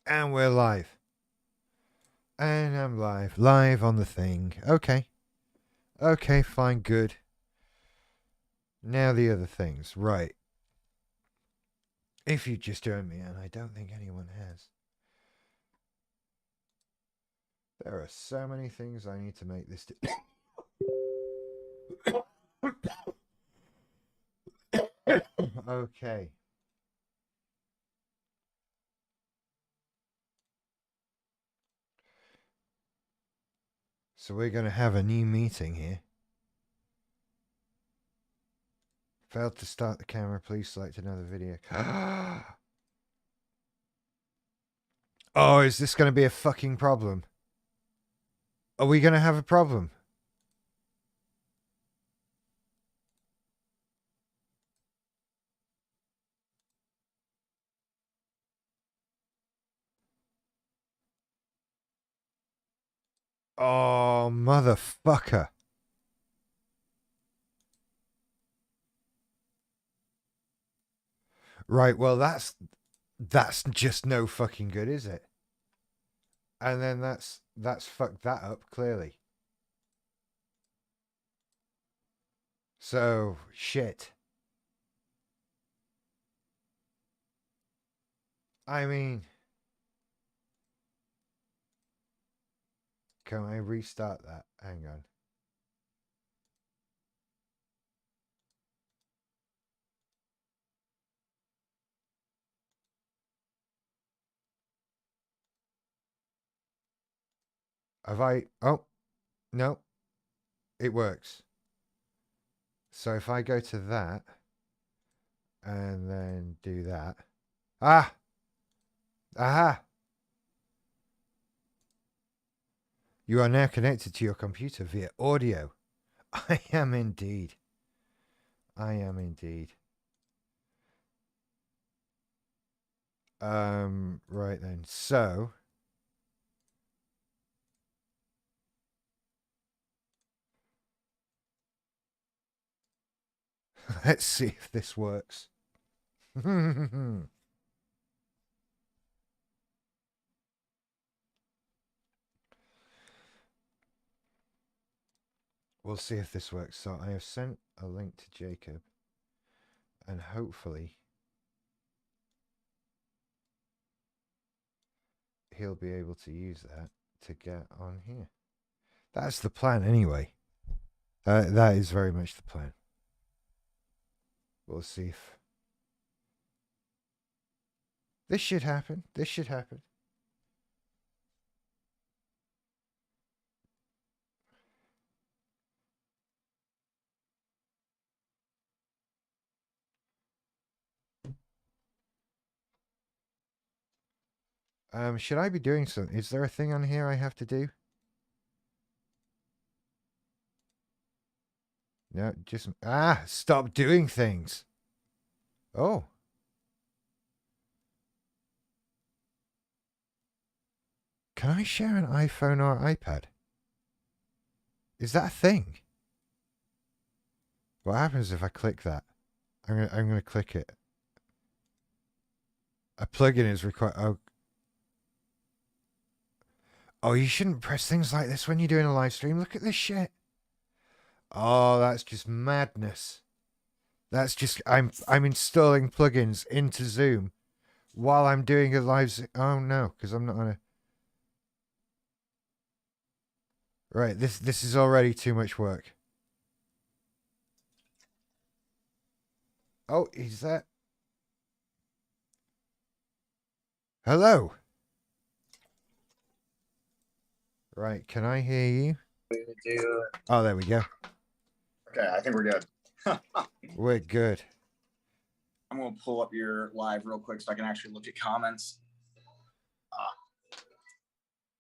And we're live. And I'm live. Live on the thing. Okay. Okay, fine, good. Now the other things. Right. If you just joined me, and I don't think anyone has. There are so many things I need to make this... Okay. So we're going to have a new meeting here. Failed to start the camera. Please select another video. Oh, is this going to be a fucking problem? Are we going to have a problem? Oh, motherfucker. Right, well, that's just no fucking good, is it? And then that's fucked that up, clearly. So, shit. I mean... Can I restart that? Hang on. Have I... Oh, no. It works. So if I go to that, and then do that... Ah! Aha! You are now connected to your computer via audio. I am indeed. I am indeed. Right then. So... Let's see if this works. We'll see if this works. So I have sent a link to Jacob, and hopefully he'll be able to use that to get on here. That's the plan anyway. That is very much the plan. We'll see if... This should happen. This should happen. Should I be doing something? Is there a thing on here I have to do? No, just... Ah! Stop doing things! Oh. Can I share an iPhone or iPad? Is that a thing? What happens if I click that? I'm gonna click it. A plugin is required. Oh. Oh, you shouldn't press things like this when you're doing a live stream. Look at this shit. Oh, that's just madness. That's just... I'm installing plugins into Zoom while I'm doing a live... Oh, no, because I'm not on a... Right, this is already too much work. Oh, is that... Hello. Right, can I hear you? Oh, there we go. Okay, I think we're good. We're good. I'm going to pull up your live real quick so I can actually look at comments.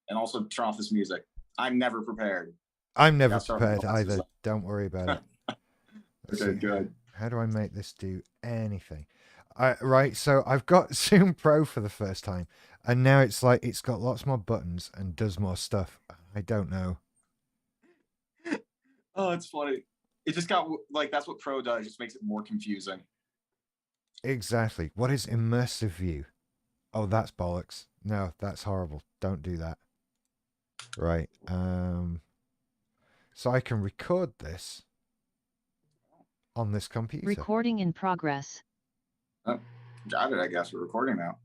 And also turn off this music. I'm never prepared. I'm never prepared either. Don't worry about it. Okay, good. How do I make this do anything? Right, so I've got Zoom Pro for the first time, and now it's like it's got lots more buttons and does more stuff. I don't know. Oh, it's funny. It just got like that's what Pro does. It just makes it more confusing. Exactly. What is immersive view? Oh, that's bollocks. No, that's horrible. Don't do that. Right. So I can record this on this computer. Recording in progress. Oh, got it. I guess we're recording now.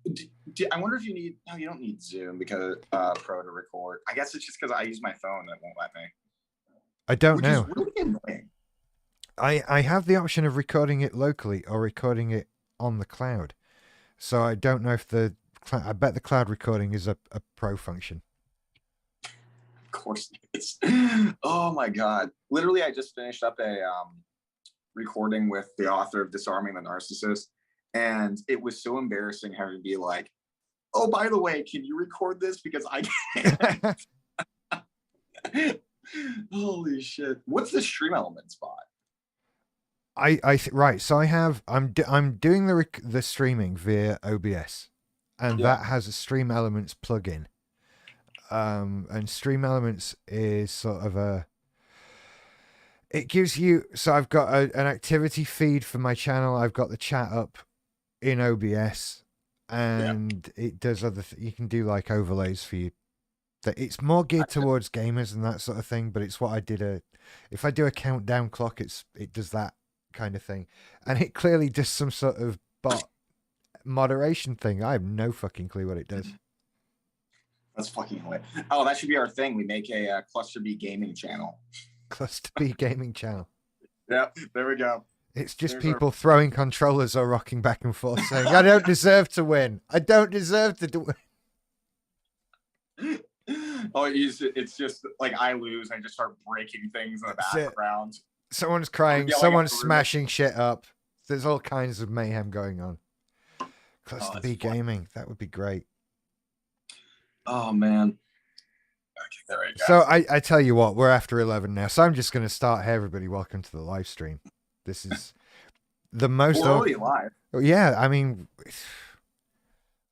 I wonder if you need. No, you don't need Zoom because Pro to record. I guess it's just because I use my phone that won't let me. I don't know. Which is really annoying. I have the option of recording it locally or recording it on the cloud. So I don't know if I bet the cloud recording is a pro function. Of course it is. Oh my God. Literally, I just finished up a recording with the author of Disarming the Narcissist. And it was so embarrassing having to be like, oh, by the way, can you record this? Because I can't. Holy shit. What's the Stream Element spot? Right. So I'm doing the streaming via OBS, and that has a Stream Elements plugin. And Stream Elements is sort of it gives you, so I've got an activity feed for my channel. I've got the chat up in OBS, and it does you can do like overlays for you. That it's more geared towards gamers and that sort of thing, but it's what I did if I do a countdown clock, it does that kind of thing, and it clearly does some sort of bot moderation thing. I have no fucking clue what it does. That's fucking hilarious. Oh, that should be our thing. We make a Cluster B gaming channel. Cluster B gaming channel. Yeah, there we go. It's just people throwing controllers or rocking back and forth saying, I don't deserve to win. I don't deserve to win. Oh, it's just like I lose. I just start breaking things in the background. Someone's crying. Someone's smashing shit up. There's all kinds of mayhem going on. Cluster B gaming. That would be great. Oh, man. Okay, there we go. So I tell you what, we're after 11 now. So I'm just going to start. Hey, everybody, welcome to the live stream. This is the most... We're already live. Yeah, I mean...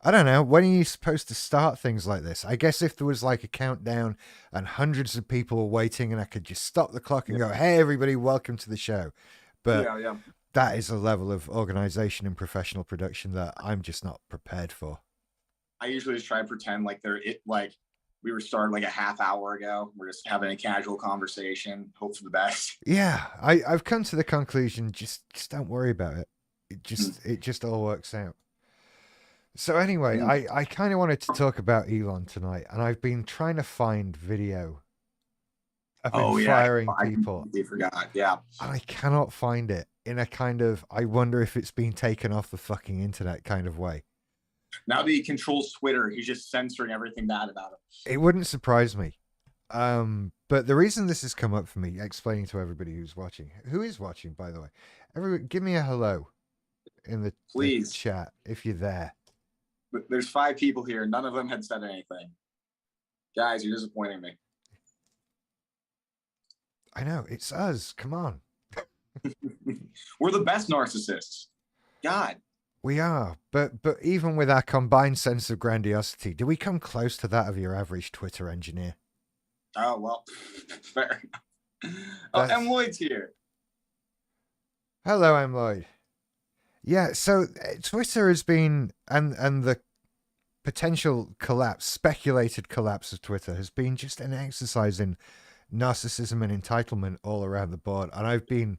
I don't know. When are you supposed to start things like this? I guess if there was like a countdown and hundreds of people were waiting and I could just stop the clock and go, hey, everybody, welcome to the show. But that is a level of organization and professional production that I'm just not prepared for. I usually just try to pretend like we were started like a half hour ago. We're just having a casual conversation, hope for the best. Yeah, I've come to the conclusion, just don't worry about it. It just all works out. So anyway, I kind of wanted to talk about Elon tonight, and I've been trying to find video of him firing people. I forgot, yeah. And I cannot find it in a kind of, I wonder if it's been taken off the fucking internet kind of way. Now that he controls Twitter, he's just censoring everything bad about him. It wouldn't surprise me. But the reason this has come up for me, explaining to everybody who's watching, who is watching, by the way, everybody, give me a hello in the chat if you're there. There's 5 people here. None of them had said anything. Guys, you're disappointing me. I know. It's us. Come on. We're the best narcissists. God. We are. But even with our combined sense of grandiosity, do we come close to that of your average Twitter engineer? Oh, well, fair enough. Oh, M. Lloyd's here. Hello, M. Lloyd. Yeah, so Twitter has been, and the potential collapse, speculated collapse of Twitter has been just an exercise in narcissism and entitlement all around the board. And I've been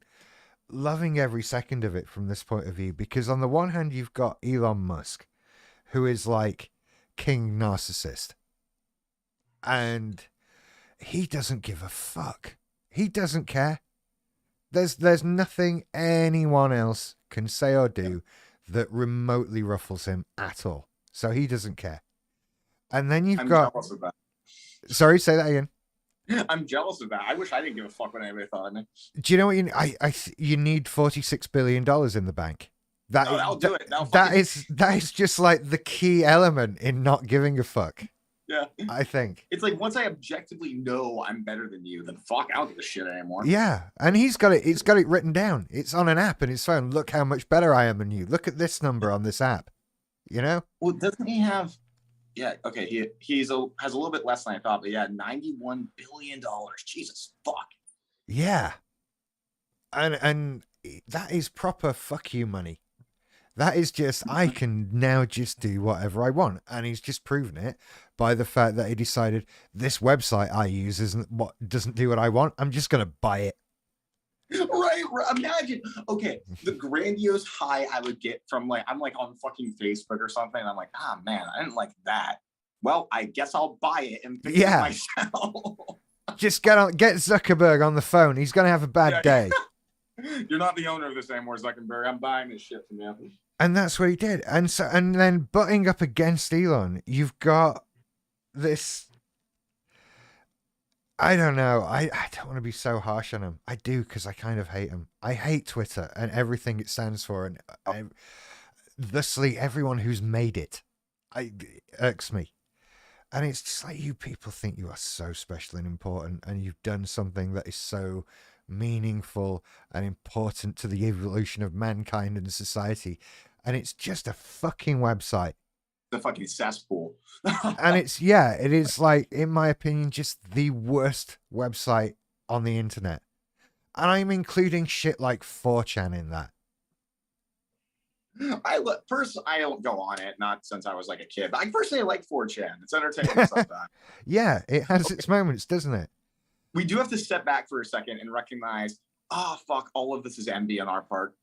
loving every second of it from this point of view, because on the one hand, you've got Elon Musk, who is like king narcissist. And he doesn't give a fuck. He doesn't care. There's nothing anyone else can say or do that remotely ruffles him at all. So he doesn't care. And then I'm jealous of that. Sorry, say that again. I'm jealous of that. I wish I didn't give a fuck what anybody thought of me. Do you know what you need $46 billion in the bank. That'll do it. That is just like the key element in not giving a fuck. Yeah. I think. It's like once I objectively know I'm better than you, then fuck, I don't give a shit anymore. Yeah. And he's got it written down. It's on an app in his phone. Look how much better I am than you. Look at this number on this app. You know? Well, doesn't he have okay, he has a little bit less than I thought, but yeah, $91 billion. Jesus fuck. Yeah. And that is proper fuck you money. That is just, I can now just do whatever I want. And he's just proven it by the fact that he decided this website I use doesn't do what I want. I'm just going to buy it. Right. Imagine, okay, the grandiose high I would get from I'm on fucking Facebook or something. And I'm like, ah, man, I didn't like that. Well, I guess I'll buy it and fix it myself. Just get Zuckerberg on the phone. He's going to have a bad day. You're not the owner of this anymore, Zuckerberg. I'm buying this shit from you. And that's what he did. And then butting up against Elon, you've got this. I don't know. I don't want to be so harsh on him. I do, because I kind of hate him. I hate Twitter and everything it stands for, and thusly everyone who's made it. It irks me. And it's just like, you people think you are so special and important, and you've done something that is so meaningful and important to the evolution of mankind and society, and it's just a fucking website. The fucking cesspool. And it is, like, in my opinion, just the worst website on the internet. And I'm including shit like 4chan in that. I don't go on it, not since I was like a kid, but I personally like 4chan. It's entertaining sometimes. Yeah, it has its moments, doesn't it? We do have to step back for a second and recognize, fuck, all of this is envy on our part.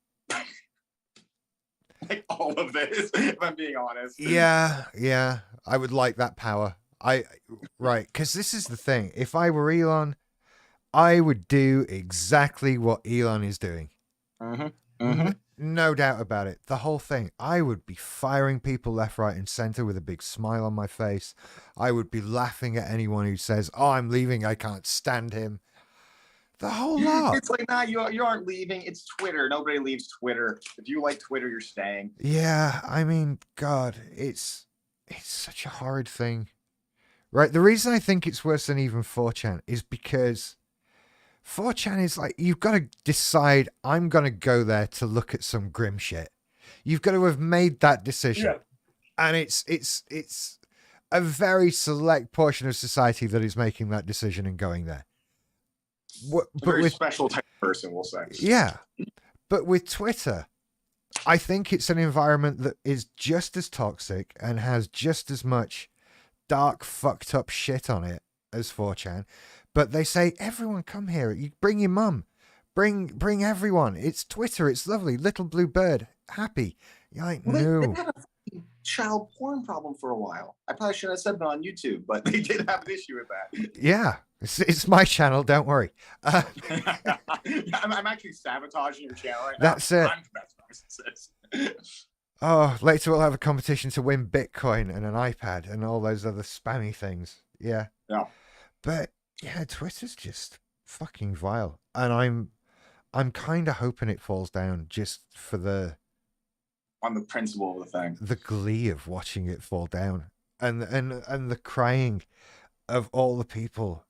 Like, all of this, if I'm being honest. Yeah, I would like that power. Right, because this is the thing. If I were Elon, I would do exactly what Elon is doing. No doubt about it. The whole thing. I would be firing people left, right, and center with a big smile on my face. I would be laughing at anyone who says, "Oh, I'm leaving. I can't stand him." The whole lot. It's like, nah, you aren't leaving. It's Twitter. Nobody leaves Twitter. If you like Twitter, you're staying. Yeah, I mean, God, it's such a horrid thing. Right, the reason I think it's worse than even 4chan is because 4chan is like, you've got to decide, I'm going to go there to look at some grim shit. You've got to have made that decision. Yeah. And it's a very select portion of society that is making that decision and going there. But a very special type of person, we'll say. Yeah. But with Twitter, I think it's an environment that is just as toxic and has just as much dark, fucked up shit on it as 4chan. But they say, everyone come here. You bring your mum. Bring everyone. It's Twitter. It's lovely. Little blue bird. Happy. You're like, no. They had a child porn problem for a while. I probably shouldn't have said that on YouTube, but they did have an issue with that. Yeah. It's my channel. Don't worry. I'm actually sabotaging your channel right now. That's it. I'm the best narcissist. Oh, later we'll have a competition to win Bitcoin and an iPad and all those other spammy things. Yeah. Yeah. But yeah, Twitter's just fucking vile. And I'm kind of hoping it falls down just for on the principle of the thing. The glee of watching it fall down. And the crying of all the people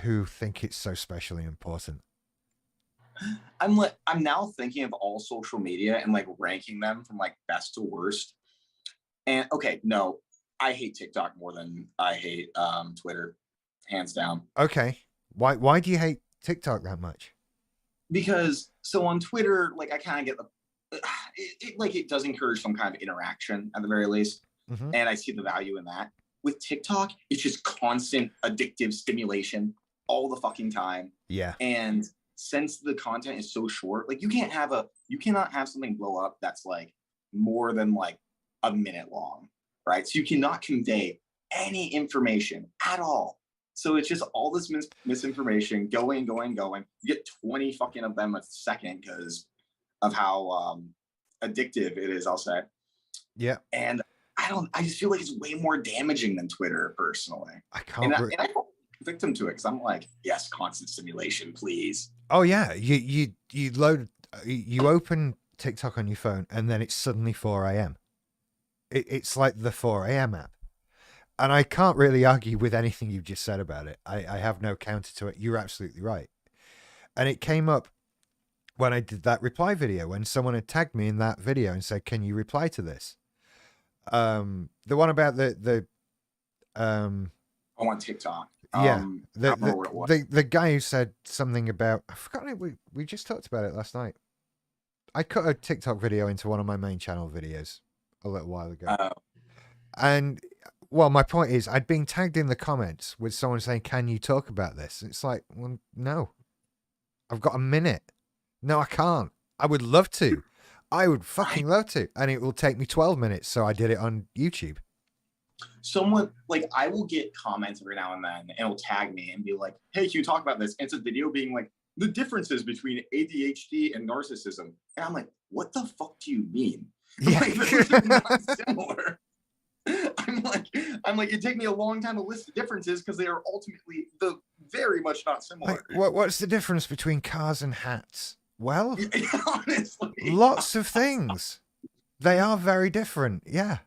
who think it's so specially important. I'm now thinking of all social media and like ranking them from like best to worst. And okay, no, I hate TikTok more than I hate Twitter, hands down. Okay, why do you hate TikTok that much? Because so on Twitter, like I kind of get it does encourage some kind of interaction at the very least, and I see the value in that. With TikTok, it's just constant addictive stimulation all the fucking time. Yeah. And since the content is so short, like you cannot have something blow up that's like more than like a minute long, right? So you cannot convey any information at all. So it's just all this misinformation going. You get 20 fucking of them a second because of how addictive it is, I'll say. Yeah. And I just feel like it's way more damaging than Twitter personally. I can't. And I fall victim to it because I'm like, yes, constant stimulation, please. Oh yeah, you open TikTok on your phone and then it's suddenly 4 a.m. It's like the 4 a.m. app, and I can't really argue with anything you've just said about it. I have no counter to it. You're absolutely right, and it came up when I did that reply video when someone had tagged me in that video and said, "Can you reply to this?" The one about the on TikTok. Yeah, the guy who said something about, I forgot it. We just talked about it last night. I cut a TikTok video into one of my main channel videos a little while ago. Uh, And well, my point is, I'd been tagged in the comments with someone saying, "Can you talk about this?" It's like, well, no, I've got a minute. No, I can't. I would love to. I would fucking love to, and it will take me 12 minutes. So I did it on YouTube. someone like I will get comments every now and then, and it'll tag me and be like, "Hey, can you talk about this?" And it's a video being like the differences between ADHD and narcissism, and I'm like, "What the fuck do you mean?" Yeah. Like, those are not similar. I'm like, it take me a long time to list the differences because they are ultimately very much not similar. Like, what's the difference between cars and hats? Well, Honestly, lots of things. They are very different. Yeah.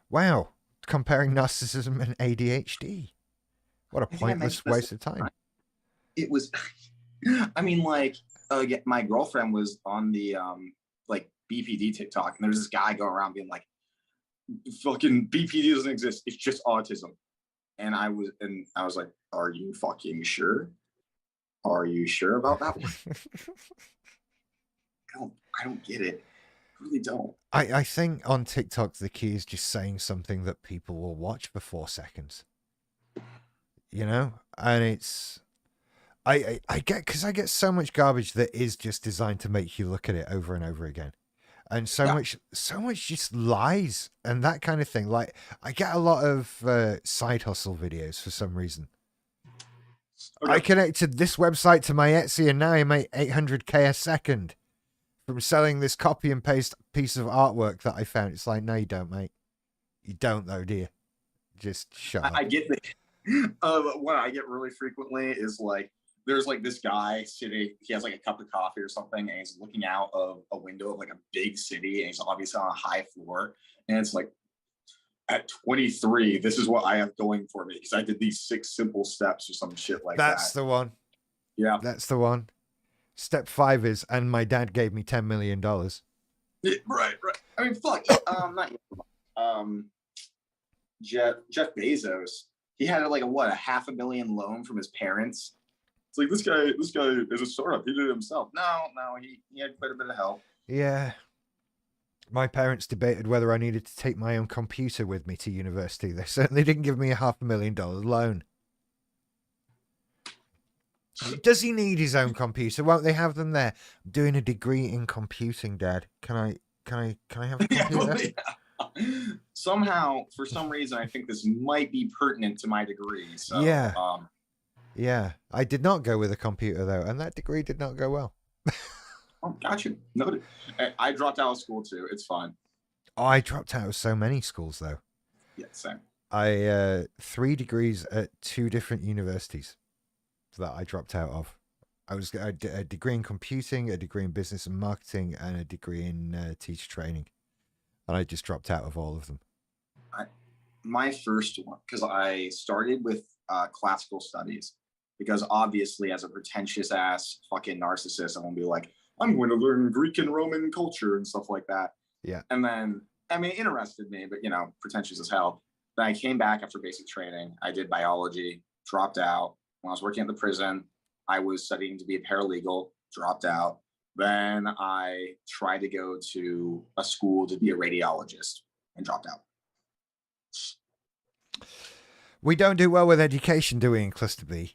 Wow. Comparing narcissism and ADHD. What a pointless waste of time. It was. I mean, like, my girlfriend was on the like BPD TikTok, and there's this guy going around being like, "Fucking BPD doesn't exist. It's just autism." And I was like, "Are you fucking sure? Are you sure about that one?" I don't get it. I really don't. I think on TikTok the key is just saying something that people will watch for 4 seconds. You know? And it's I get, because I get so much garbage that is just designed to make you look at it over and over again. And so much just lies and that kind of thing. Like, I get a lot of side hustle videos for some reason. Okay. I connected this website to my Etsy and now I make 800k a second from selling this copy and paste piece of artwork that I found. It's like, no, you don't, mate. You don't, though, do you? Just shut up. I get the what I get really frequently is like, there's like this guy sitting, he has like a cup of coffee or something, and he's looking out of a window of like a big city, and he's obviously on a high floor, and it's like, at 23, this is what I have going for me because I did these 6 simple steps or some shit like that. That's the one. Yeah, that's the one. Step 5 is, and my dad gave me $10 million. Yeah, right. I mean, fuck. Not Jeff Bezos. He had like a $500,000 loan from his parents. It's like, this guy is a startup. He did it himself. No, he had quite a bit of help. Yeah. My parents debated whether I needed to take my own computer with me to university. They certainly didn't give me a $500,000 loan. Does he need his own computer? Won't they have them there? I'm doing a degree in computing, Dad. Can I have a computer? Yeah. Somehow, for some reason, I think this might be pertinent to my degree. So, yeah. Yeah. I did not go with a computer though, and that degree did not go well. Oh, gotcha. Noted. I dropped out of school too. It's fine. Oh, I dropped out of so many schools though. Yeah, same. I 3 degrees at 2 different universities that I dropped out of. I did a degree in computing, a degree in business and marketing, and a degree in teacher training, and I just dropped out of all of them. My first one, because I started with classical studies, because obviously as a pretentious ass fucking narcissist, I'm gonna be like, I'm going to learn Greek and Roman culture and stuff like that. Yeah. And then, I mean, it interested me, but pretentious as hell. Then I came back after basic training. I did biology, dropped out. When I was working at the prison, I was studying to be a paralegal, dropped out. Then I tried to go to a school to be a radiologist and dropped out. We don't do well with education, do we, in Cluster B?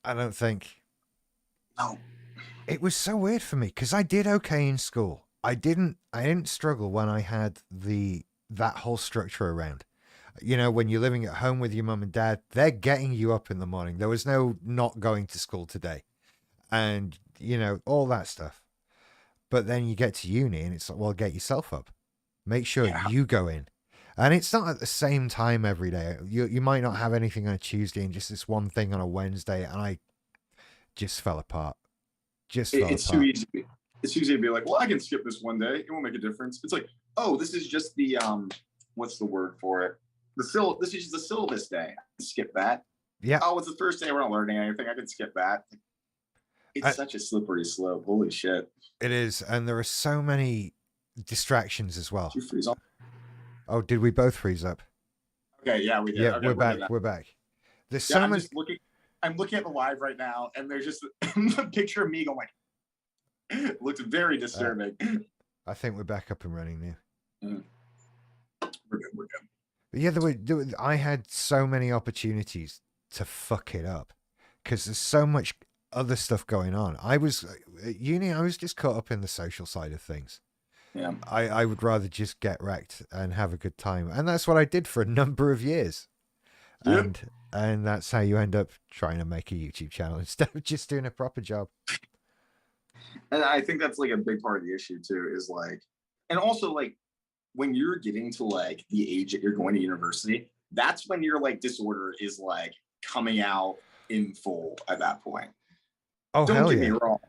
I don't think. No. It was so weird for me because I did okay in school. I didn't struggle when I had that whole structure around. When you're living at home with your mum and dad, they're getting you up in the morning. There was no not going to school today. And, all that stuff. But then you get to uni and it's like, well, get yourself up. Make sure you go in. And it's not at the same time every day. You might not have anything on a Tuesday and just this one thing on a Wednesday. And I just fell apart. It's too easy. It's easy to be like, well, I can skip this one day. It won't make a difference. It's like, oh, this is just the what's the word for it? This is just the syllabus day. I can skip that. Yeah. Oh, it's the first day we're not learning anything. I can skip that. It's such a slippery slope. Holy shit. It is, and there are so many distractions as well. Did you freeze up? Oh, did we both freeze up? Okay, yeah, we did. Yeah, okay, we're back. There's so many. I'm looking at the live right now, and there's just a picture of me going like, Looked very disturbing. I think we're back up and running now. Mm. We're good. We're good. But yeah, I had so many opportunities to fuck it up because there's so much other stuff going on. I was at uni. I was just caught up in the social side of things. Yeah. I would rather just get wrecked and have a good time, and that's what I did for a number of years. Yep. And that's how you end up trying to make a YouTube channel instead of just doing a proper job. And I think that's like a big part of the issue too, is like, and also like when you're getting to like the age that you're going to university, that's when your like disorder is like coming out in full at that point. Oh, Don't hell get yeah. me wrong.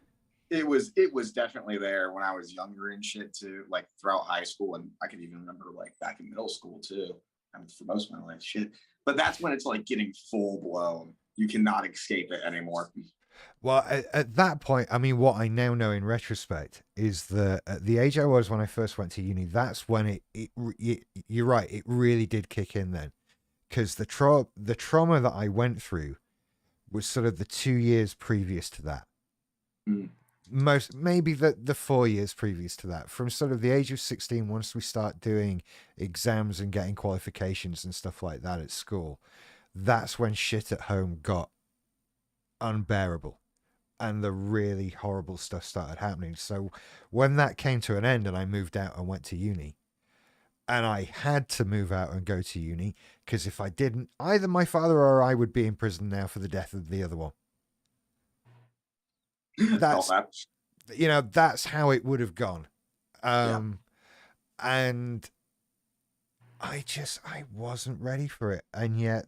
It was definitely there when I was younger and shit too, like throughout high school, and I can even remember like back in middle school too. I mean, for most of my life, shit. But that's when it's like getting full blown. You cannot escape it anymore. Well, at that point, I mean, what I now know in retrospect is that at the age I was when I first went to uni, that's when you're right, it really did kick in then. Because the trauma that I went through was sort of the 2 years previous to that. Mm. Maybe the 4 years previous to that. From sort of the age of 16, once we start doing exams and getting qualifications and stuff like that at school, that's when shit at home got unbearable and the really horrible stuff started happening. So when that came to an end and I moved out and went to uni, and I had to move out and go to uni because if I didn't, either my father or I would be in prison now for the death of the other one. That's that's how it would have gone. And I wasn't ready for it. And yet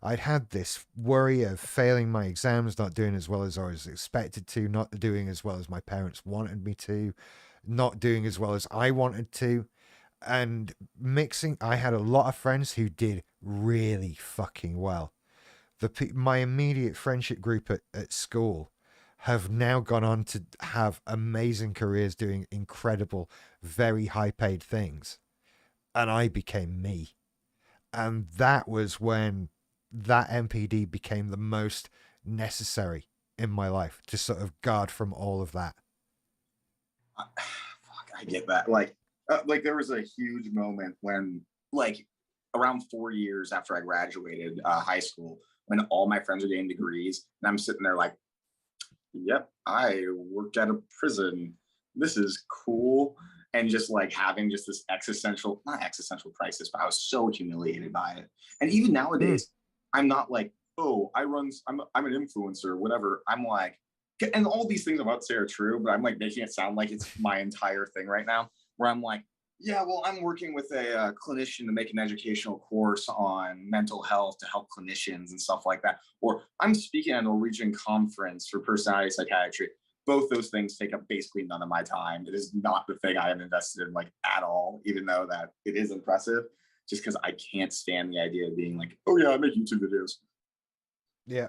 I'd had this worry of failing my exams, not doing as well as I was expected to, not doing as well as my parents wanted me to, not doing as well as I wanted to. And I had a lot of friends who did really fucking well. My immediate friendship group at school have now gone on to have amazing careers doing incredible, very high paid things. And I became me. And that was when that MPD became the most necessary in my life to sort of guard from all of that. Fuck, I get that. Like there was a huge moment when, like, around 4 years after I graduated high school, when all my friends are getting degrees, and I'm sitting there like, yep, I worked at a prison. This is cool. And just like having just this not existential crisis, but I was so humiliated by it. And even nowadays, I'm not like, oh, I'm an influencer, whatever. I'm like, and all these things I'm about to say are true, but I'm like making it sound like it's my entire thing right now, where I'm like, yeah, well, I'm working with a clinician to make an educational course on mental health to help clinicians and stuff like that. Or I'm speaking at a Norwegian conference for personality psychiatry. Both those things take up basically none of my time. It is not the thing I am invested in like at all, even though that it is impressive, just because I can't stand the idea of being like, oh yeah, I make YouTube videos. Yeah.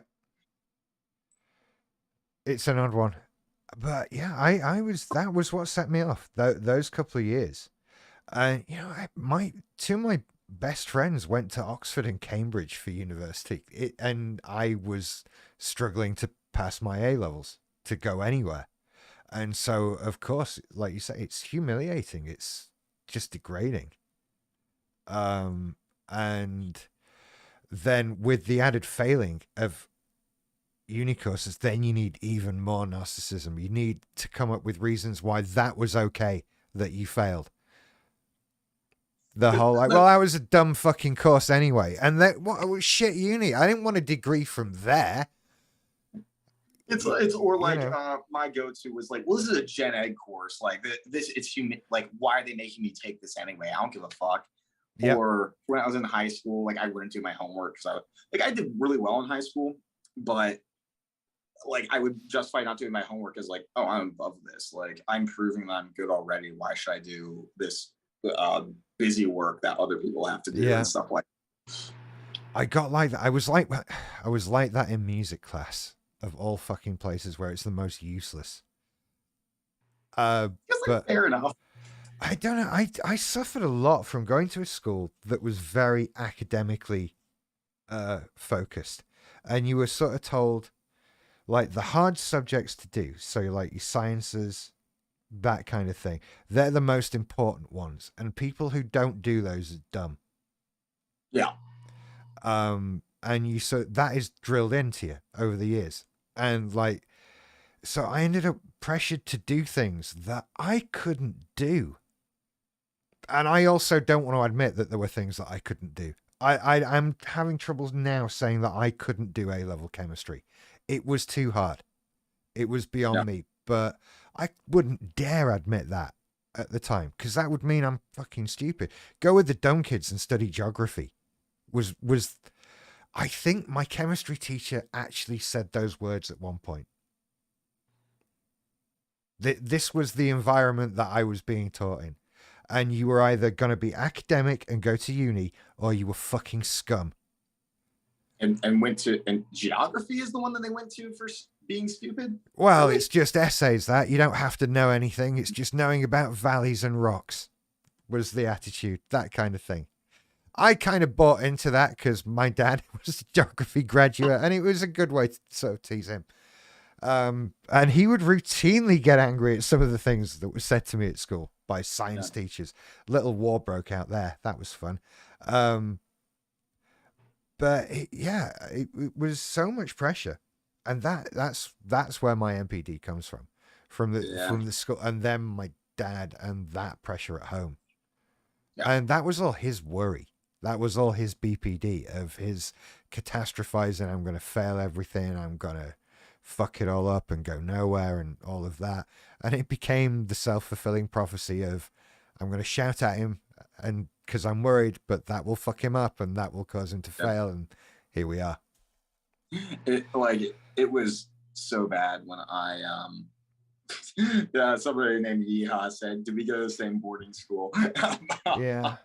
It's an odd one. But yeah, that was what set me off those couple of years. And two of my best friends went to Oxford and Cambridge for university. And I was struggling to pass my A levels to go anywhere. And so, of course, like you say, it's humiliating. It's just degrading. And then with the added failing of uni courses, then you need even more narcissism. You need to come up with reasons why that was okay that you failed. The whole like, well, that was a dumb fucking course anyway. And that what shit uni. I didn't want a degree from there. It's or like my go-to was like, well, this is a gen ed course. Like it's human. Like, why are they making me take this anyway? I don't give a fuck. Yep. Or when I was in high school, like I wouldn't do my homework because I did really well in high school, but like I would justify not doing my homework as like, oh, I'm above this. Like I'm proving that I'm good already. Why should I do this busy work that other people have to do and stuff like that? I got like that. I was like that in music class. Of all fucking places where it's the most useless. But fair enough. I don't know. I suffered a lot from going to a school that was very academically focused. And you were sort of told, Like the hard subjects to do, so like your sciences, that kind of thing, they're the most important ones. And people who don't do those are dumb. Yeah. And you, so that is drilled into you over the years. And like, so I ended up pressured to do things that I couldn't do. And I also don't want to admit that there were things that I couldn't do. I'm having troubles now saying that I couldn't do A-level chemistry. It was too hard. It was beyond Yeah. me. But I wouldn't dare admit that at the time, because that would mean I'm fucking stupid. Go with the dumb kids and study geography. Was I think my chemistry teacher actually said those words at one point. This was the environment that I was being taught in. And you were either going to be academic and go to uni, or you were fucking scum. And geography is the one that they went to for being stupid? Well, Really? it's just essays that. You don't have to know anything. It's just knowing about valleys and rocks was the attitude, that kind of thing. I kind of bought into that because my dad was a geography graduate, and it was a good way to sort of tease him. And he would routinely get angry at some of the things that were said to me at school by science teachers. Little war broke out there. That was fun. But it was so much pressure, and that's where my MPD comes from the school, and then my dad and that pressure at home, and that was all his worry. That was all his BPD of his catastrophizing. I'm going to fail everything. I'm going to fuck it all up and go nowhere and all of that. And it became the self-fulfilling prophecy of I'm going to shout at him and because I'm worried, but that will fuck him up and that will cause him to fail. And here we are. It was so bad when I somebody named Yeehaw said, "Did we go to the same boarding school?" Yeah.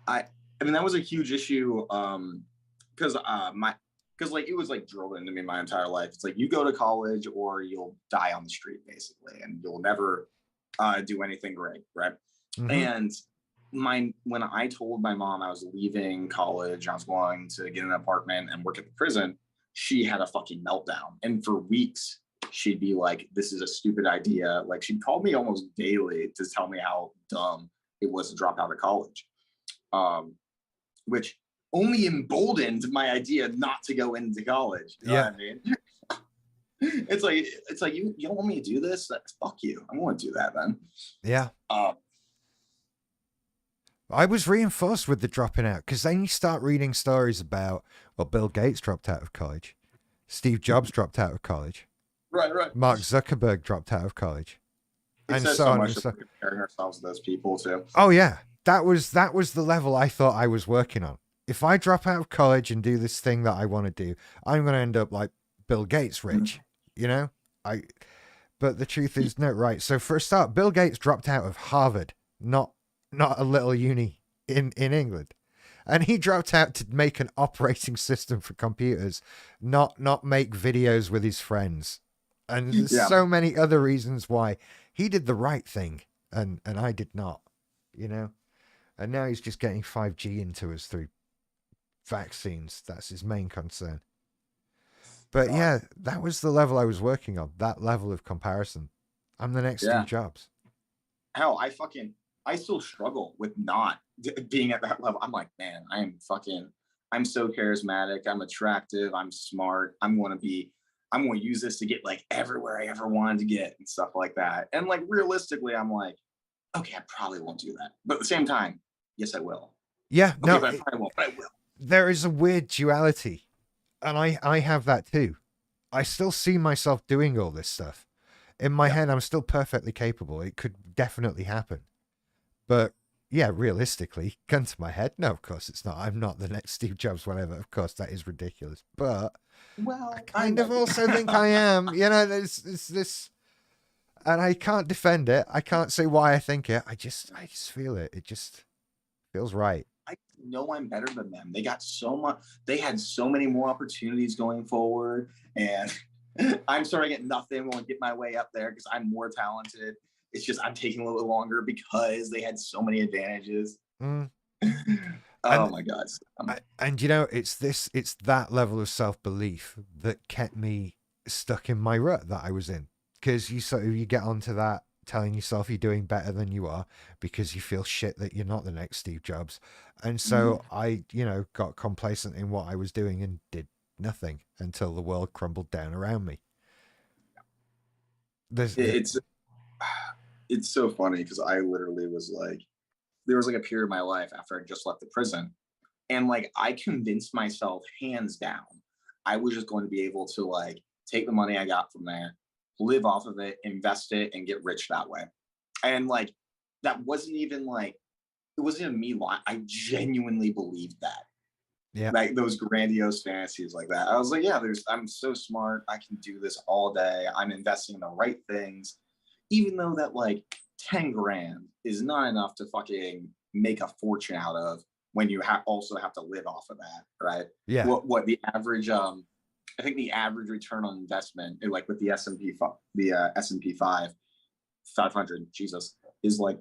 I mean that was a huge issue because like it was like drilled into me my entire life. It's like you go to college or you'll die on the street basically, and you'll never do anything great, right? Mm-hmm. And when I told my mom I was leaving college, I was going to get an apartment and work at the prison, she had a fucking meltdown, and for weeks she'd be like, "This is a stupid idea." Like she'd call me almost daily to tell me how dumb it was to drop out of college. Which only emboldened my idea not to go into college. You know what I mean? It's like you don't want me to do this? Fuck you. I won't do that then. Yeah. I was reinforced with the dropping out because then you start reading stories about, well, Bill Gates dropped out of college, Steve Jobs dropped out of college, right. Mark Zuckerberg dropped out of college, and so on. Much and comparing ourselves to those people too. Oh yeah. That was the level I thought I was working on. If I drop out of college and do this thing that I want to do, I'm going to end up like Bill Gates rich, you know? But the truth is, no, right. So for a start, Bill Gates dropped out of Harvard, not a little uni in England. And he dropped out to make an operating system for computers, not make videos with his friends. And there's so many other reasons why he did the right thing and I did not, you know? And now he's just getting 5G into us through vaccines. That's his main concern. But yeah, that was the level I was working on, that level of comparison. I'm the next Steve Jobs. Hell, I still struggle with not being at that level. I'm like, man, I'm so charismatic. I'm attractive. I'm smart. I'm going to use this to get like everywhere I ever wanted to get and stuff like that. And like, realistically, I'm like, okay, I probably won't do that. But at the same time, yes, I will. Yeah, okay, no, but I probably won't, but I will. There is a weird duality. And I have that too. I still see myself doing all this stuff. In my head, I'm still perfectly capable. It could definitely happen. But yeah, realistically, gun to my head, no, of course it's not. I'm not the next Steve Jobs, whatever. Of course, that is ridiculous. But I kind of also think I am. You know, there's this... And I can't defend it. I can't say why I think it. I just feel it. It just feels right. I know I'm better than them. They got so much. They had so many more opportunities going forward, and I'm starting to get nothing. Won't get my way up there because I'm more talented. It's just I'm taking a little bit longer because they had so many advantages. Oh And my God. and you know, it's that level of self-belief that kept me stuck in my rut that I was in. Because you get onto that telling yourself you're doing better than you are because you feel shit that you're not the next Steve Jobs. And Mhm. so I, you know, got complacent in what I was doing and did nothing until the world crumbled down around me. There's the, It's it's so funny because I literally was like, there was like a period of my life after I just left the prison, and like I convinced myself hands down, I was just going to be able to like take the money I got from there, live off of it, invest it, and get rich that way. And like that wasn't even like it wasn't even me lying. I genuinely believed that. yeah, Like those grandiose fantasies like that. I was like, yeah, I'm so smart. I can do this all day. I'm investing in the right things. Even though that like 10 grand is not enough to fucking make a fortune out of when you also have to live off of that, right? yeah, What the average I think the average return on investment like with the S&P 500, Jesus, is like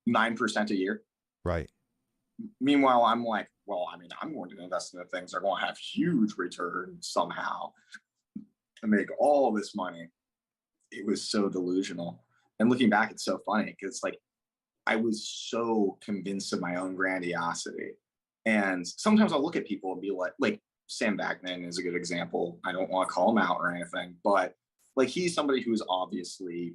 9% a year. right. Meanwhile, I'm like, well, I mean, I'm going to invest in the things that are going to have huge returns somehow and make all this money. It was so delusional. And looking back, it's so funny because like I was so convinced of my own grandiosity. And sometimes I'll look at people and be like Sam Backman is a good example. I don't want to call him out or anything, but like he's somebody who's obviously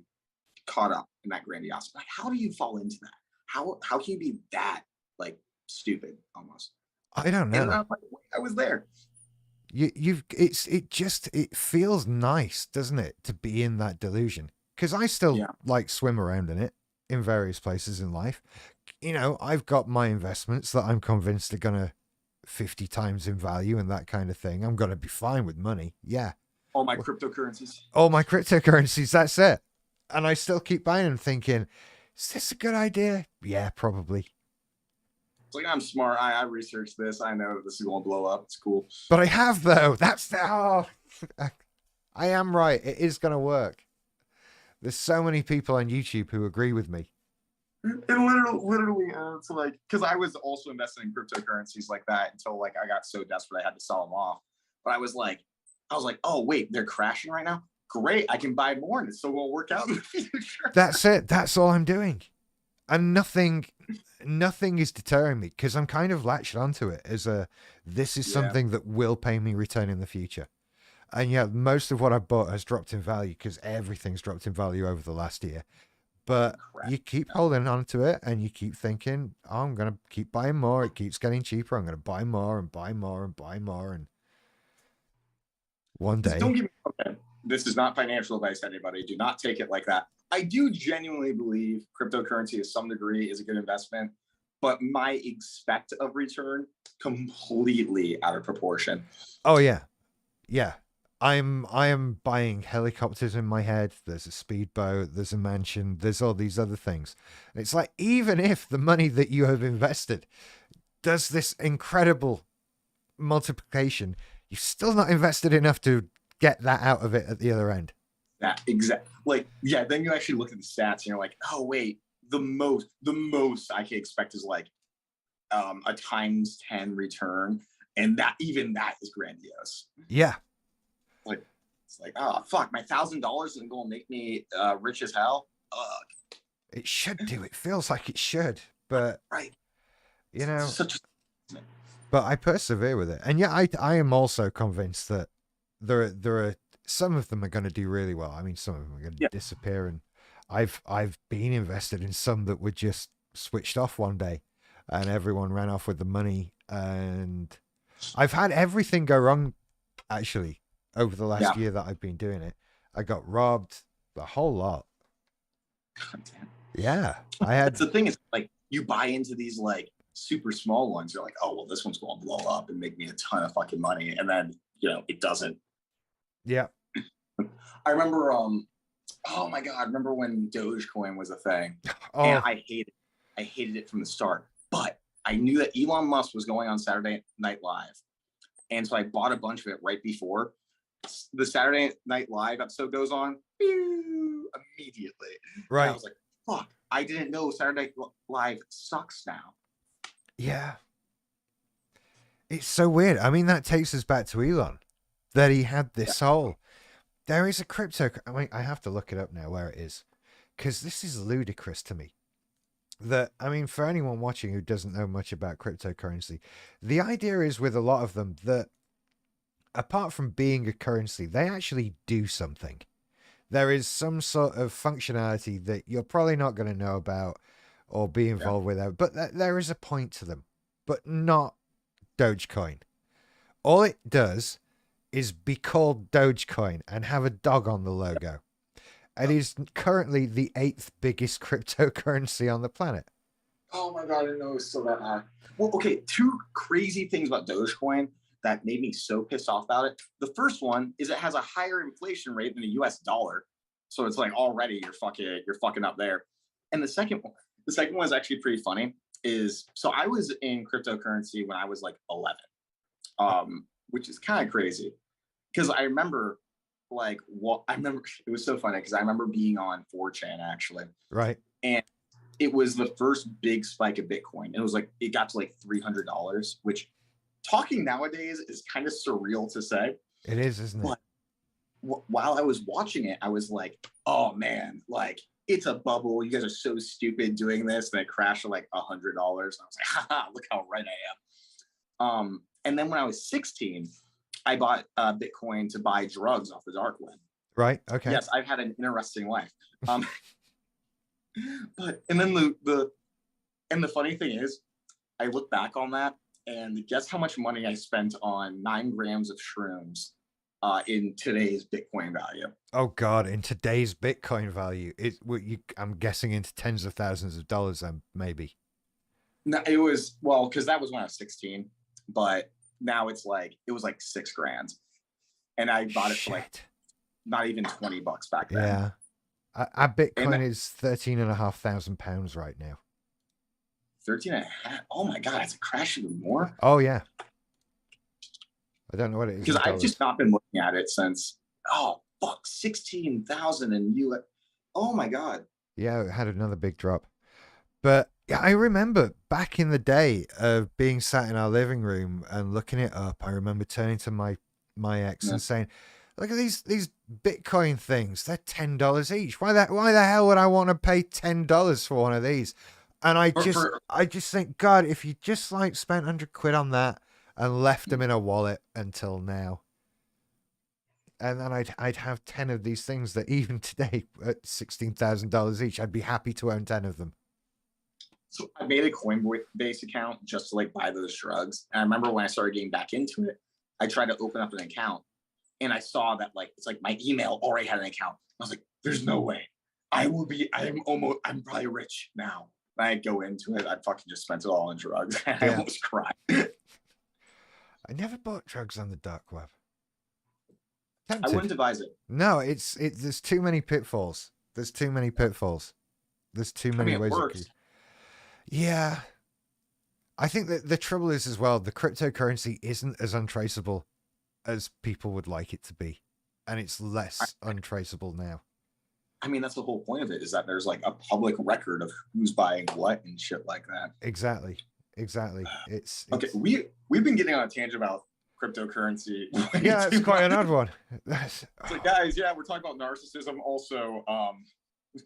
caught up in that grandiosity. Like, how do you fall into that? How can you be that like stupid almost? I don't And know. I'm like, I was there. It feels nice, doesn't it, to be in that delusion? Because I still Yeah. like swim around in it in various places in life. You know, I've got my investments that I'm convinced are gonna 50 times in value and that kind of thing. I'm gonna be fine with money. Yeah. All my Well, cryptocurrencies. all my cryptocurrencies, that's it. And I still keep buying them thinking, is this a good idea? Yeah, probably. It's like I'm smart. I researched this. I know this is going to blow up. It's cool. But I have though. That's the I am right. It is gonna work. There's so many people on YouTube who agree with me. It literally, it's like because I was also investing in cryptocurrencies like that until like I got so desperate I had to sell them off. But I was like, oh wait, they're crashing right now. Great, I can buy more, and it's still going to work out in the future. That's it. That's all I'm doing. And nothing is deterring me because I'm kind of latched onto it as this is Yeah, something that will pay me return in the future. And yeah, most of what I've bought has dropped in value because everything's dropped in value over the last year. But crap. you keep holding on to it and you keep thinking, oh, I'm going to keep buying more. It keeps getting cheaper. I'm going to buy more and buy more and buy more. And one Don't day, give me okay. This is not financial advice to anybody. Do not take it like that. I do genuinely believe cryptocurrency to some degree is a good investment, but my expect of return completely out of proportion. oh, yeah. Yeah. I am buying helicopters in my head. There's a speedboat, there's a mansion, there's all these other things. And it's like even if the money that you have invested does this incredible multiplication, you've still not invested enough to get that out of it at the other end. That exact like yeah. Then you actually look at the stats and you're like, oh wait, the most I can expect is like a times 10 return, and that even that is grandiose. Yeah. Like it's like oh fuck, my $1,000 isn't going to make me rich as hell. It should do. It feels like it should. But Right. you It's know, such a but I persevere with it. And yeah, I am also convinced that there are some of them are going to do really well. I mean, some of them are going to yeah. disappear, and I've been invested in some that were just switched off one day, and everyone ran off with the money. And I've had everything go wrong, actually, over the last Yeah. year that I've been doing it. I got robbed, the whole lot. God damn. Yeah, I had. That's the thing is like you buy into these like super small ones. You're like, oh well, this one's going to blow up and make me a ton of fucking money, and then it doesn't. Yeah. I remember oh my god, I remember when Dogecoin was a thing, and Oh, I hated it from the start. But I knew that Elon Musk was going on Saturday Night Live, and so I bought a bunch of it right before the Saturday Night Live episode goes on. Immediately, and I right. was like, "Fuck! I didn't know Saturday Night Live sucks now." Yeah. It's so weird. I mean, that takes us back to Elon, that he had Yeah. this whole. There is a crypto. I mean, I have to look it up now where it is, because this is ludicrous to me. That, I mean, for anyone watching who doesn't know much about cryptocurrency, the idea is with a lot of them that apart from being a currency, they actually do something. There is some sort of functionality that you're probably not going to know about or be Yeah. involved with, but there is a point to them, but not Dogecoin. All it does is be called Dogecoin and have a dog on the logo. It is currently the 8th biggest cryptocurrency on the planet. Oh my god, I didn't know it was still that high. Well, okay, two crazy things about Dogecoin that made me so pissed off about it. The first one is it has a higher inflation rate than the US dollar. So it's like already you're fucking up there. And the second one is actually pretty funny. Is so I was in cryptocurrency when I was like 11. Which is kind of crazy. Because I remember I remember it was so funny because I remember being on 4chan actually. Right. And it was the first big spike of Bitcoin. And it was like, it got to like $300, which talking nowadays is kind of surreal to say. It is, isn't it? But while I was watching it, I was like, oh man, like it's a bubble. You guys are so stupid doing this. And it crashed to like $100. I was like, haha, look how right I am. And then when I was 16, I bought Bitcoin to buy drugs off the dark web. Right. Okay. Yes, I've had an interesting life. But and then the funny thing is, I look back on that and guess how much money I spent on 9 grams of shrooms in today's Bitcoin value. Oh God! In today's Bitcoin value, I'm guessing into tens of thousands of dollars, maybe. No, it was because that was when I was 16, but now it was like $6,000, and I bought it for like not even $20 back then. Yeah. Our Bitcoin is £13,500 right now. 13.5. Oh my god, it's a crash even more. Oh yeah. I don't know what it is because I've just not been looking at it since. Oh fuck, 16,000 and you. Oh my god. Yeah, it had another big drop. But yeah, I remember back in the day of being sat in our living room and looking it up. I remember turning to my ex and saying, "Look at these Bitcoin things. They're $10 each. Why the hell would I want to pay $10 for one of these?" And I just think, God, if you just like spent £100 on that and left them in a wallet until now, and then I'd have 10 of these things that even today at $16,000 each, I'd be happy to own 10 of them. So I made a Coinbase account just to like buy those drugs. And I remember when I started getting back into it, I tried to open up an account and I saw that like it's like my email already had an account. I was like, there's no way. I'm probably rich now. And I go into it, I'd fucking just spent it all on drugs. I almost cried. I never bought drugs on the dark web. Tempted. I wouldn't advise it. No, it's there's too many pitfalls. There's too many pitfalls. There's too many ways. Yeah. I think that the trouble is as well, the cryptocurrency isn't as untraceable as people would like it to be. And it's less untraceable now. I mean, that's the whole point of it, is that there's like a public record of who's buying what and shit like that. Exactly. It's okay. We've been getting on a tangent about cryptocurrency. Yeah, it's quite an odd one. So guys, yeah, we're talking about narcissism, also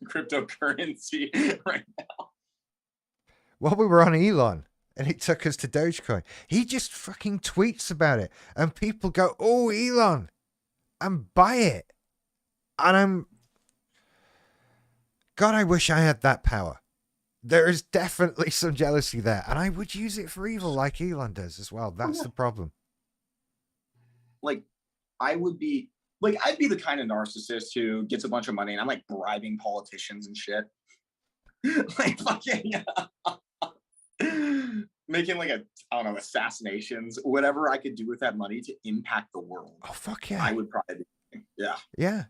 cryptocurrency right now. Well, we were on Elon and it took us to Dogecoin. He just fucking tweets about it and people go, "Oh, Elon," and buy it. And God, I wish I had that power. There is definitely some jealousy there, and I would use it for evil like Elon does as well. That's the problem. Like, I'd be the kind of narcissist who gets a bunch of money and I'm like bribing politicians and shit. Like fucking making like assassinations, whatever I could do with that money to impact the world. Oh fuck yeah. I would probably yeah. Yeah.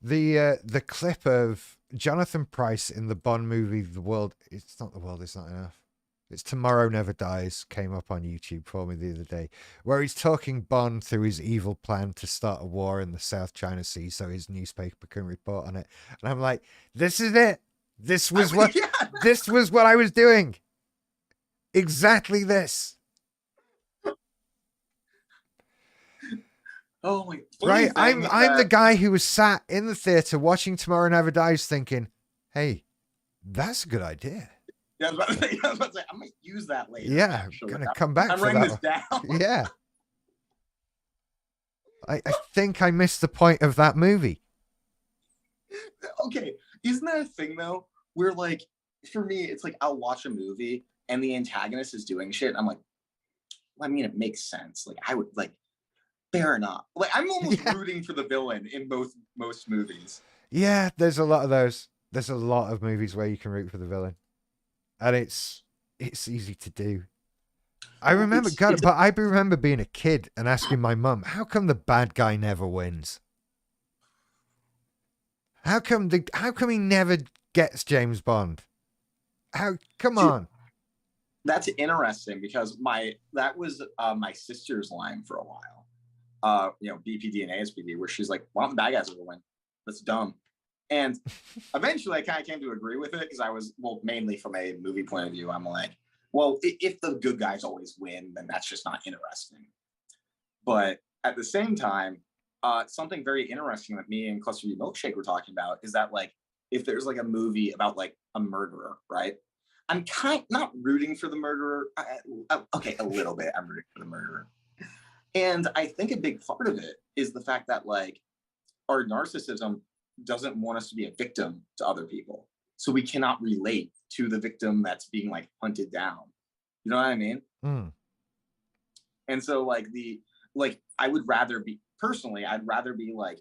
The clip of Jonathan Pryce in the Bond movie The World It's Not Enough. It's Tomorrow Never Dies came up on YouTube for me the other day, where he's talking Bond through his evil plan to start a war in the South China Sea so his newspaper can report on it. And I'm like, this is it. This was what I was doing. Exactly this. Oh my! Right? I'm the that, guy who was sat in the theater watching Tomorrow Never Dies, thinking, "Hey, that's a good idea. yeah, I was about to say, I might use that later. Yeah, I'm Actually, gonna come back I'm for writing that this one." down. Yeah. I think I missed the point of that movie. Okay, isn't that a thing though? Where like, for me, it's like I'll watch a movie and the antagonist is doing shit. I'm like, well, I mean, it makes sense. Like, I would like, fair enough. Like, I'm almost Yeah. rooting for the villain in most movies. Yeah, there's a lot of those. There's a lot of movies where you can root for the villain, and it's easy to do. I Well, remember, God, but I remember being a kid and asking my mum, "How come the bad guy never wins? How come he never gets James Bond? How? Come see, on." that's interesting because that was my sister's line for a while. BPD and ASPD, where she's like, "Why don't the bad guys ever win? That's dumb." And eventually, I kind of came to agree with it because I was, well, mainly from a movie point of view. I'm like, well, if the good guys always win, then that's just not interesting. But at the same time, something very interesting that me and Cluster V Milkshake were talking about is that like if there's like a movie about like a murderer, right? I'm kind not rooting for the murderer. Okay, a little bit. I'm rooting for the murderer, and I think a big part of it is the fact that like our narcissism doesn't want us to be a victim to other people, so we cannot relate to the victim that's being like hunted down. You know what I mean? Mm. And so like I would rather be personally, I'd rather be like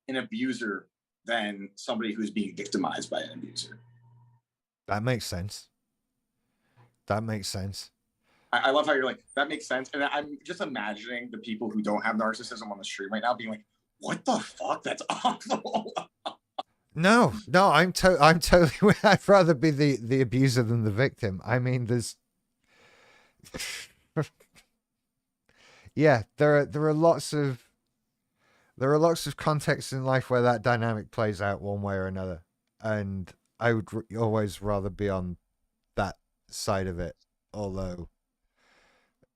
an abuser than somebody who's being victimized by an abuser. That makes sense. That makes sense. I love how you're like, that makes sense. And I'm just imagining the people who don't have narcissism on the stream right now being like, what the fuck? That's awful. No, I'm totally. I'd rather be the abuser than the victim. I mean, there's. Yeah, there are lots of contexts in life where that dynamic plays out one way or another, and I would always rather be on that side of it. Although,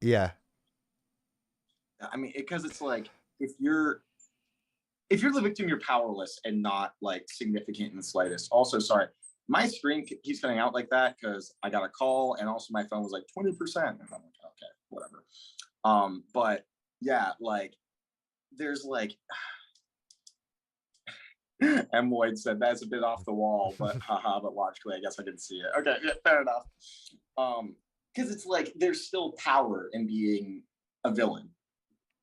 yeah, I mean, because it's like if you're the victim, you're powerless and not like significant in the slightest. Also, sorry, my screen keeps cutting out like that because I got a call and also my phone was like 20%. And I'm like, okay, whatever. But yeah, like there's like M. Lloyd said that's a bit off the wall, but haha, but logically, I guess I didn't see it. Okay, yeah, fair enough. Because it's like there's still power in being a villain.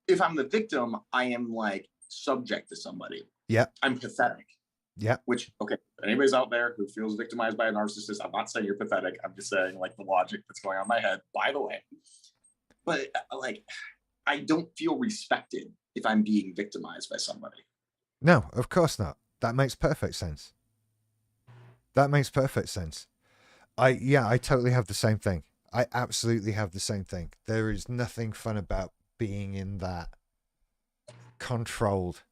If I'm the victim, I am like subject to somebody. yeah, I'm pathetic. yeah. Which, okay, if anybody's out there who feels victimized by a narcissist, I'm not saying you're pathetic. I'm just saying like the logic that's going on in my head, by the way. But like, I don't feel respected if I'm being victimized by somebody. No, of course not. That makes perfect sense. That makes perfect sense. I totally have the same thing. I absolutely have the same thing. There is nothing fun about being in that controlled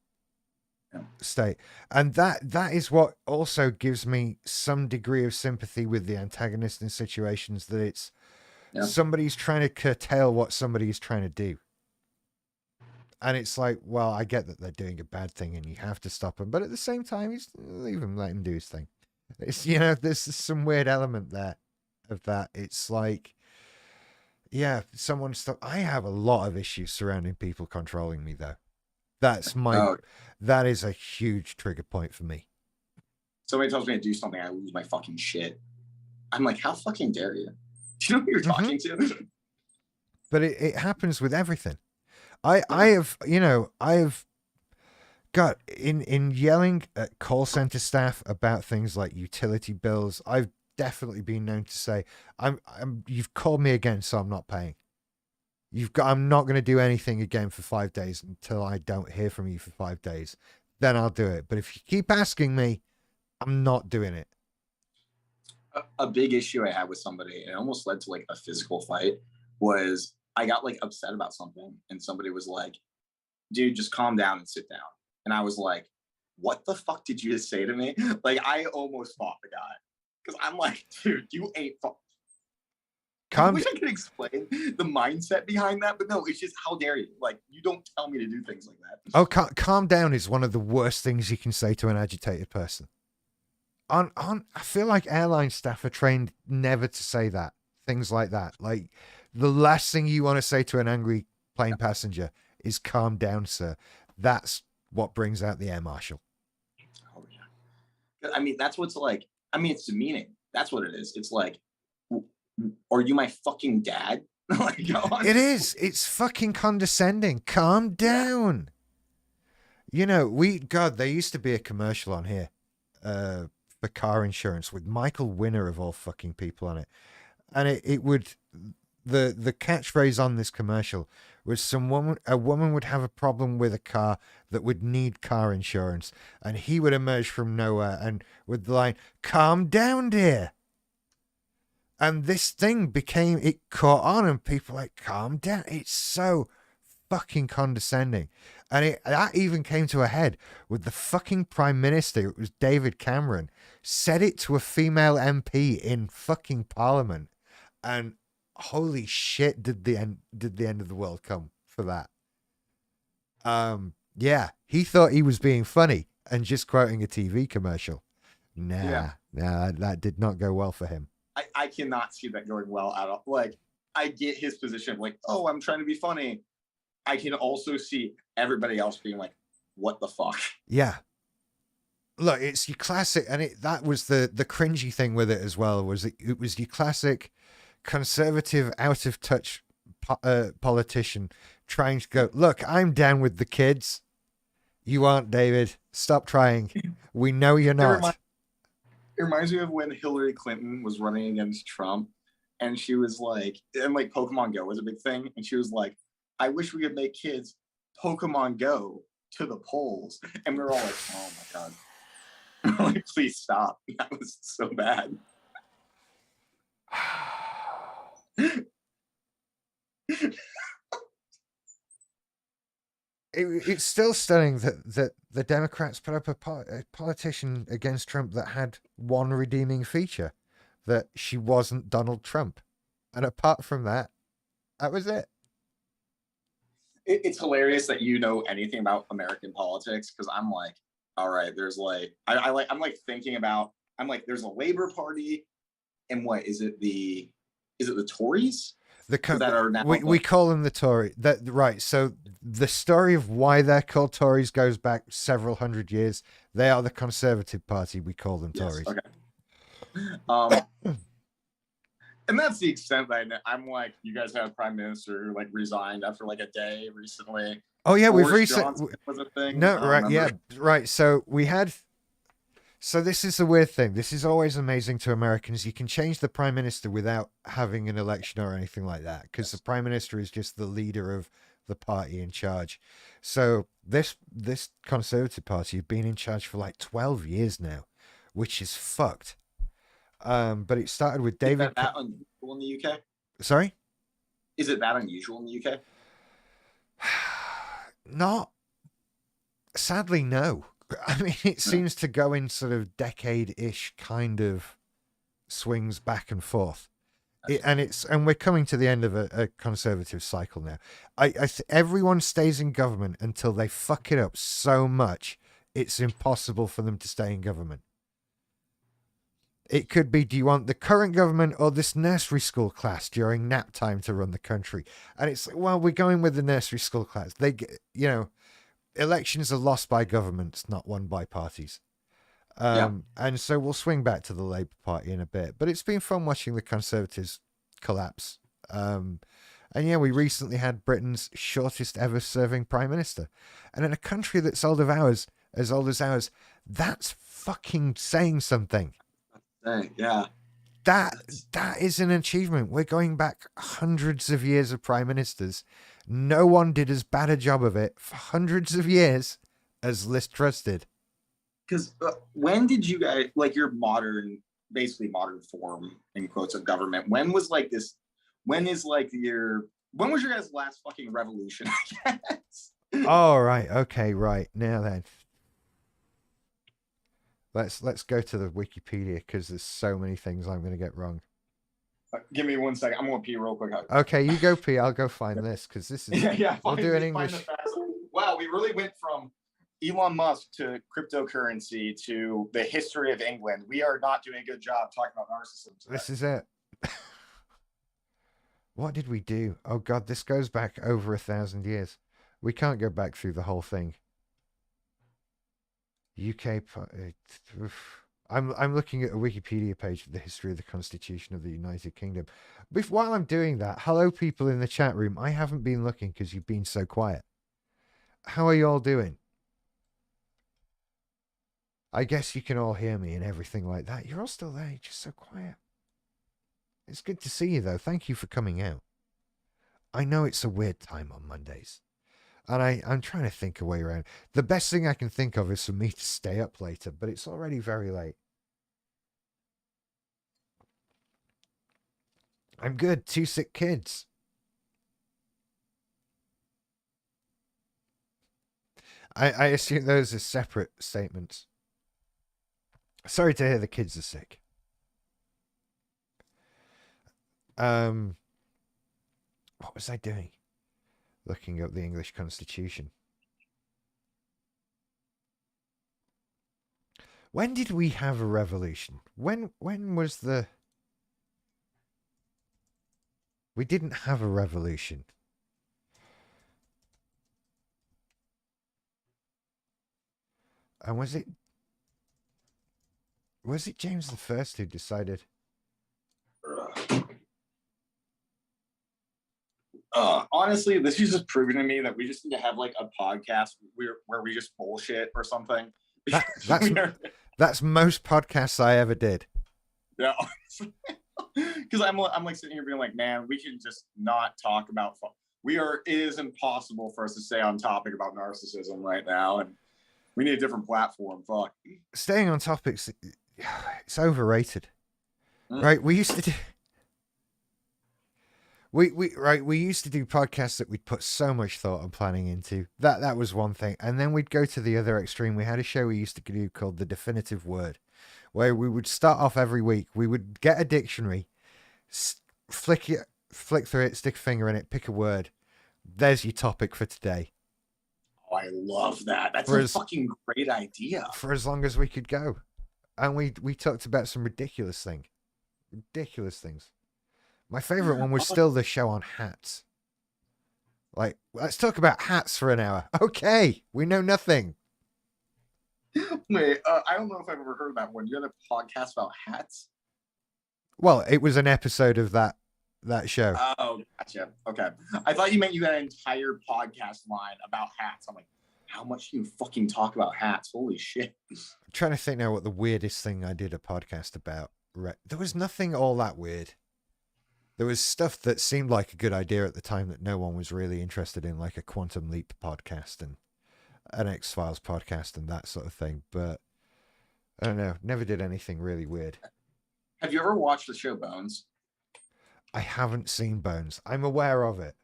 state, and that is what also gives me some degree of sympathy with the antagonist in situations that it's somebody's trying to curtail what somebody's trying to do, and it's like, well, I get that they're doing a bad thing and you have to stop them, but at the same time, let him do his thing. It's, there's some weird element there of that. It's like, yeah, someone stop. I have a lot of issues surrounding people controlling me, though. That is a huge trigger point for me. Somebody tells me to do something, I lose my fucking shit. I'm like, how fucking dare you? Do you know who you're talking to? But it happens with everything. I have got in yelling at call center staff about things like utility bills. I've definitely been known to say, you've called me again, so I'm not paying. I'm not going to do anything again for 5 days until I don't hear from you for 5 days. Then I'll do it. But if you keep asking me, I'm not doing it. A big issue I had with somebody, and it almost led to like a physical fight, was I got like upset about something, and somebody was like, dude, just calm down and sit down. And I was like, what the fuck did you just say to me? Like, I almost fought the guy. Because I'm like, dude, you ain't I Calm. wish I could explain the mindset behind that, but no, it's just how dare you? Like, you don't tell me to do things like that. Oh, calm down is one of the worst things you can say to an agitated person. I feel like airline staff are trained never to say that. Things like that. Like, the last thing you want to say to an angry plane passenger is "calm down, sir." That's what brings out the air marshal. Oh yeah. I mean, that's what's like. I mean, it's demeaning. That's what it is. It's like, are you my fucking dad? Like, It is. It's fucking condescending. Calm down. Yeah. You know, God, there used to be a commercial on here for car insurance with Michael Winner of all fucking people on it. And it would, the catchphrase on this commercial was a woman would have a problem with a car that would need car insurance. And he would emerge from nowhere and with the line, "Calm down, dear." And this thing it caught on and people were like, "Calm down." It's so fucking condescending. And that even came to a head with the fucking Prime Minister, it was David Cameron, said it to a female MP in fucking Parliament. And holy shit, did the end of the world come for that. Yeah, he thought he was being funny and just quoting a TV commercial. Nah, that did not go well for him. I cannot see that going well at all. Like, I get his position, like, oh, I'm trying to be funny. I can also see everybody else being like, what the fuck? Yeah. Look, it's your classic, and that was the cringy thing with it as well, was it was your classic conservative, out of touch politician trying to go, "Look, I'm down with the kids. You aren't, David. Stop trying. We know you're not." It reminds me of when Hillary Clinton was running against Trump, and she was like, and like Pokemon Go was a big thing, and she was like, "I wish we could make kids Pokemon Go to the polls," and we were all like, "Oh my god." Like, please stop. That was so bad. It's still stunning that the Democrats put up a politician against Trump that had one redeeming feature, that she wasn't Donald Trump. And apart from that, that was it. It's hilarious that you know anything about American politics, because I'm like, all right, there's like, I'm like thinking about, I'm like, there's a Labor Party, and what is it the Tories? That are now we call them the Tory. That right. So the story of why they're called Tories goes back several hundred years. They are the Conservative Party. We call them Tories. Okay. And that's the extent that I'm like, you guys have a prime minister who like resigned after like a day recently. Oh yeah, Boris we've recently was a thing. No, right, yeah, right. So we had. So this is the weird thing. This is always amazing to Americans. You can change the prime minister without having an election or anything like that, because the prime minister is just the leader of the party in charge. So this Conservative Party have been in charge for like 12 years now, which is fucked. But it started with David. Is that unusual in the UK? Sorry? Is it that unusual in the UK? Not. Sadly, no. I mean, it seems to go in sort of decade-ish kind of swings back and forth. And we're coming to the end of a conservative cycle now. Everyone stays in government until they fuck it up so much it's impossible for them to stay in government. It could be, do you want the current government or this nursery school class during nap time to run the country? And it's like, well, we're going with the nursery school class. Elections are lost by governments, not won by parties. And so we'll swing back to the Labour Party in a bit. But it's been fun watching the Conservatives collapse. And yeah, we recently had Britain's shortest ever serving Prime Minister. And in a country that's as old as ours, that's fucking saying something. Yeah. That is an achievement. We're going back hundreds of years of prime ministers. No one did as bad a job of it for hundreds of years as Liz Truss did. Because when did you guys, like your basically modern form, in quotes, of government, when was like this, when was your guys' last fucking revolution, I guess? Oh, right. Okay, right. Now then. Let's go to the Wikipedia, because there's so many things I'm going to get wrong. Give me 1 second. I'm gonna pee real quick. Okay, you go pee. I'll go find this because this is. Yeah. We'll do an Find English. the fast. Wow, we really went from Elon Musk to cryptocurrency to the history of England. We are not doing a good job talking about narcissism today. This is it. What did we do? Oh God, this goes back over 1,000 years. We can't go back through the whole thing. UK. I'm looking at a Wikipedia page for the history of the Constitution of the United Kingdom. While I'm doing that, hello people in the chat room. I haven't been looking because you've been so quiet. How are you all doing? I guess you can all hear me and everything like that. You're all still there. You're just so quiet. It's good to see you, though. Thank you for coming out. I know it's a weird time on Mondays. And I'm trying to think a way around. The best thing I can think of is for me to stay up later, but it's already very late. I'm good. 2 sick kids. I assume those are separate statements. Sorry to hear the kids are sick. What was I doing? Looking up the English Constitution. When did we have a revolution? When was the... We didn't have a revolution. And was it James the First who decided? Honestly, this is just proving to me that we just need to have like a podcast where we just bullshit or something. That's most podcasts I ever did. Yeah, because I'm like sitting here being like, man, we can just not talk about. It is impossible for us to stay on topic about narcissism right now, and we need a different platform. Fuck. Staying on topics, it's overrated, right? We used to do. We used to do podcasts that we'd put so much thought and planning into. That was one thing. And then we'd go to the other extreme. We had a show we used to do called The Definitive Word, where we would start off every week. We would get a dictionary, flick through it, stick a finger in it, pick a word. There's your topic for today. Oh, I love that. That's a fucking great idea. For as long as we could go. And we talked about some ridiculous things. My favorite one was still the show on hats. Like, let's talk about hats for an hour. Okay, we know nothing. Wait, I don't know if I've ever heard that one. You had a podcast about hats? Well, it was an episode of that show. Oh, gotcha. Okay. I thought you meant you had an entire podcast line about hats. I'm like, how much do you fucking talk about hats? Holy shit. I'm trying to think now what the weirdest thing I did a podcast about. There was nothing all that weird. There was stuff that seemed like a good idea at the time that no one was really interested in, like a Quantum Leap podcast and an X-Files podcast and that sort of thing. But I don't know, never did anything really weird. Have you ever watched the show Bones? I haven't seen Bones. I'm aware of it.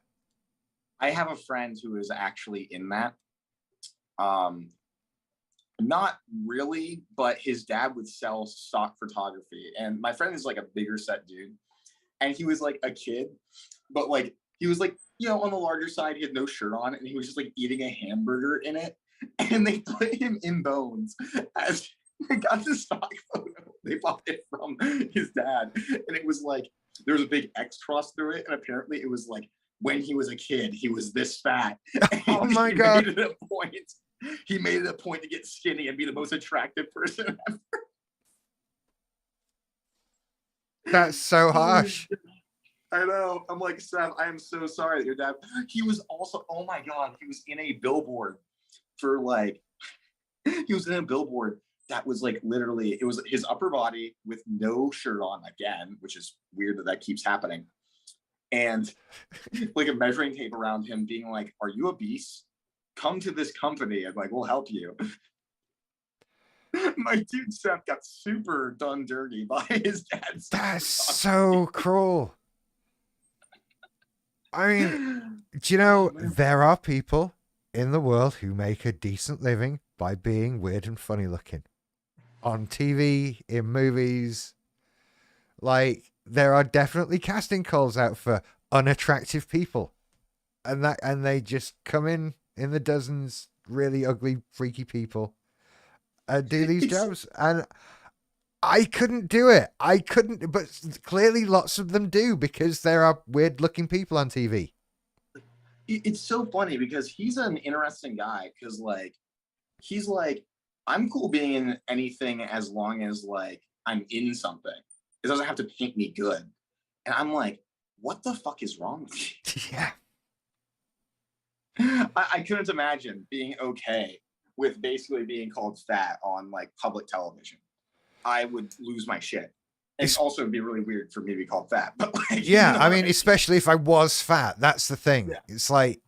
I have a friend who is actually in that. Not really, but his dad would sell stock photography. And my friend is like a bigger set dude. And he was like a kid, but like he was like, you know, on the larger side, he had no shirt on and he was just like eating a hamburger in it. And they put him in Bones as they got the stock photo. They bought it from his dad. And it was like, there was a big X cross through it. And apparently it was like, when he was a kid, he was this fat. Oh my God. He made it a point to get skinny and be the most attractive person ever. That's so harsh. I know. I'm like, Seth, I am so sorry that your dad. He was also, oh my God, he was in a billboard for like, he was in a billboard that was like literally, it was his upper body with no shirt on again, which is weird that keeps happening. And like a measuring tape around him being like, are you obese? Come to this company and like, we'll help you. My dude Seth got super done dirty by his dad. That's so cruel. I mean, do you know, there are people in the world who make a decent living by being weird and funny looking. On TV, in movies. Like, there are definitely casting calls out for unattractive people, and they just come in the dozens, really ugly, freaky people, and do these jobs. And I couldn't do it. I couldn't, but clearly lots of them do because there are weird looking people on TV. It's so funny because he's an interesting guy because like he's like, I'm cool being in anything as long as like I'm in something. It doesn't have to paint me good. And I'm like, what the fuck is wrong with you? Yeah. I couldn't imagine being okay with basically being called fat on like public television. I would lose my shit. And also it'd be really weird for me to be called fat. But like, yeah, I mean, especially if I was fat. That's the thing. Yeah. It's like,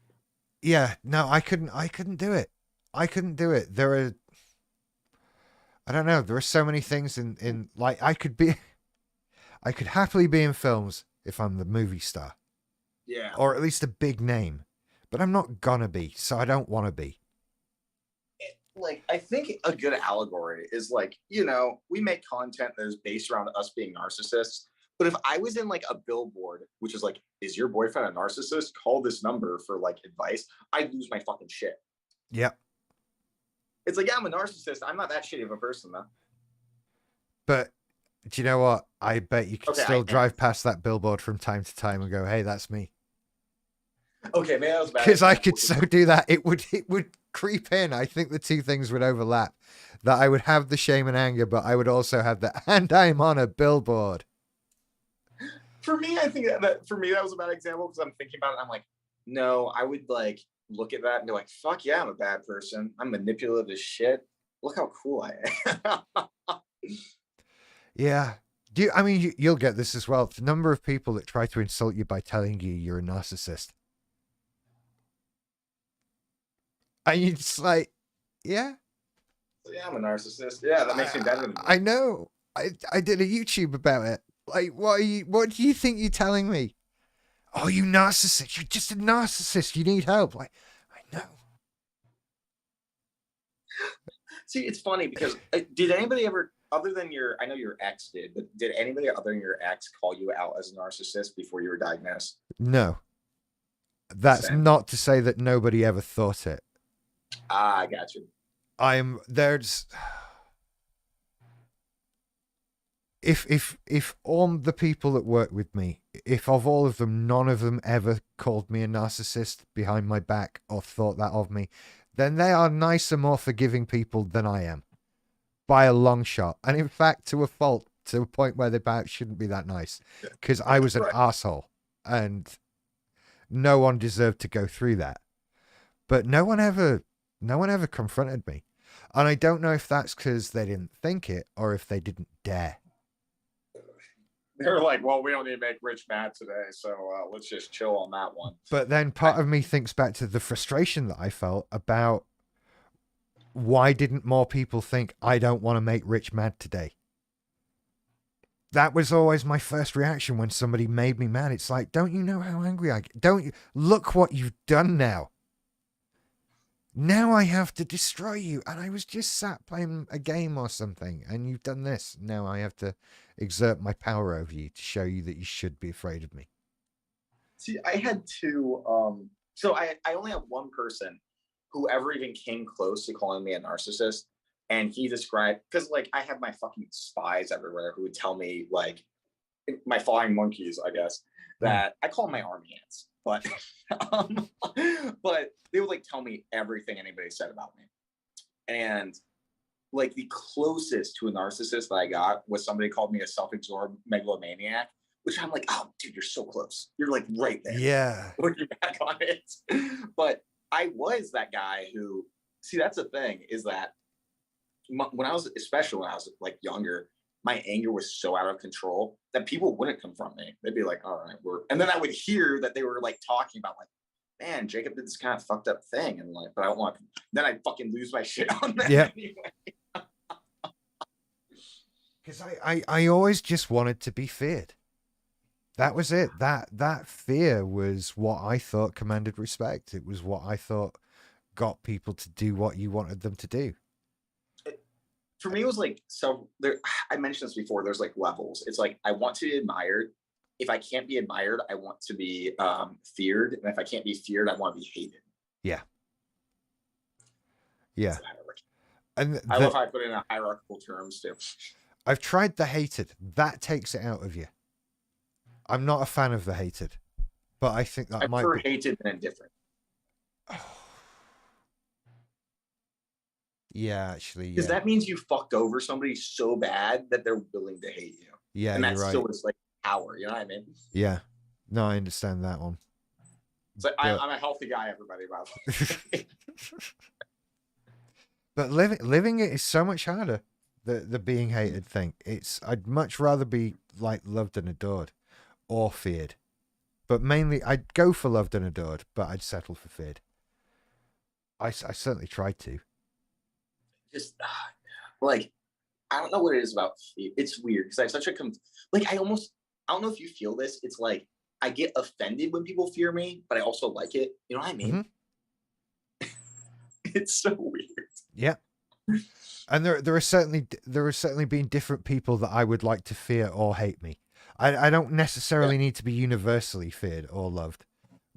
yeah, no, I couldn't do it. I couldn't do it. I don't know. There are so many things in like I could happily be in films if I'm the movie star. Yeah. Or at least a big name. But I'm not gonna be, so I don't want to be. Like, I think a good allegory is like, you know, we make content that is based around us being narcissists. But if I was in like a billboard, which is like, is your boyfriend a narcissist? Call this number for like advice. I'd lose my fucking shit. Yep. It's like, yeah, I'm a narcissist. I'm not that shitty of a person though. But do you know what? I bet you can still drive past that billboard from time to time and go, hey, that's me. Okay, man, that was bad. Because I could so do that. It would creep in. I think the two things would overlap. That I would have the shame and anger, but I would also have the, and I'm on a billboard. For me, I think that for me, that was a bad example because I'm thinking about it. I'm like, no, I would like look at that and be like, fuck yeah, I'm a bad person. I'm manipulative as shit. Look how cool I am. Yeah. You'll get this as well. The number of people that try to insult you by telling you you're a narcissist. And you're just like, yeah. Yeah, I'm a narcissist. Yeah, that makes me better than me. I know. I did a YouTube about it. Like, what do you think you're telling me? Oh, you narcissist. You're just a narcissist. You need help. Like, I know. See, it's funny because did anybody ever, other than I know your ex did, but did anybody other than your ex call you out as a narcissist before you were diagnosed? No. That's not to say that nobody ever thought it. Ah, I got you. If all the people that work with me, if of all of them, none of them ever called me a narcissist behind my back or thought that of me, then they are nicer, more forgiving people than I am. By a long shot. And in fact, to a fault, to a point where they perhaps shouldn't be that nice. Because I was an asshole. And no one deserved to go through that. But no one ever confronted me. And I don't know if that's because they didn't think it or if they didn't dare. They're like, well, we don't need to make Rich mad today, so let's just chill on that one. But then part of me thinks back to the frustration that I felt about why didn't more people think I don't want to make Rich mad today? That was always my first reaction when somebody made me mad. It's like, don't you know how angry I get? Don't you? Look what you've done now. Now I have to destroy you. And I was just sat playing a game or something. And you've done this. Now I have to exert my power over you to show you that you should be afraid of me. See, I had two. So I only have one person who ever even came close to calling me a narcissist. And he described, because like I have my fucking spies everywhere who would tell me, like, my flying monkeys, I guess, that I call them my army ants. But but they would like tell me everything anybody said about me. And like the closest to a narcissist that I got was somebody called me a self-absorbed megalomaniac, which I'm like, oh dude, you're so close. You're like right there. Yeah. Looking back on it. But I was that guy who, see, that's the thing, is that when I was, especially when I was like younger, my anger was so out of control that people wouldn't confront me. They'd be like, all right, and then I would hear that they were like talking about like, man, Jacob did this kind of fucked up thing. And like, but I don't want to, then I fucking lose my shit on that anyway. Because I always just wanted to be feared. That was it. That fear was what I thought commanded respect. It was what I thought got people to do what you wanted them to do. for me, it was like, so there, I mentioned this before, there's like levels. It's like, I want to be admired. If I can't be admired, I want to be feared. And if I can't be feared, I want to be hated. Yeah. Yeah. And I love how I put it in a hierarchical terms too. I've tried the hated. That takes it out of you. I'm not a fan of the hated, but I think that I might prefer be hated than indifferent. Yeah, actually, because that means you fucked over somebody so bad that they're willing to hate you. Yeah, and that you're right. still is like power. You know what I mean? Yeah. No, I understand that one. It's like, I'm a healthy guy, everybody. By the way. But living it is so much harder. The being hated thing. I'd much rather be like loved and adored, or feared. But mainly, I'd go for loved and adored, but I'd settle for feared. I certainly tried to. Just like, I don't know what it is about. It's weird because I have such a like, I don't know if you feel this. It's like I get offended when people fear me, but I also like it. You know what I mean? Mm-hmm. It's so weird. Yeah. And there are certainly been different people that I would like to fear or hate me. I don't necessarily need to be universally feared or loved.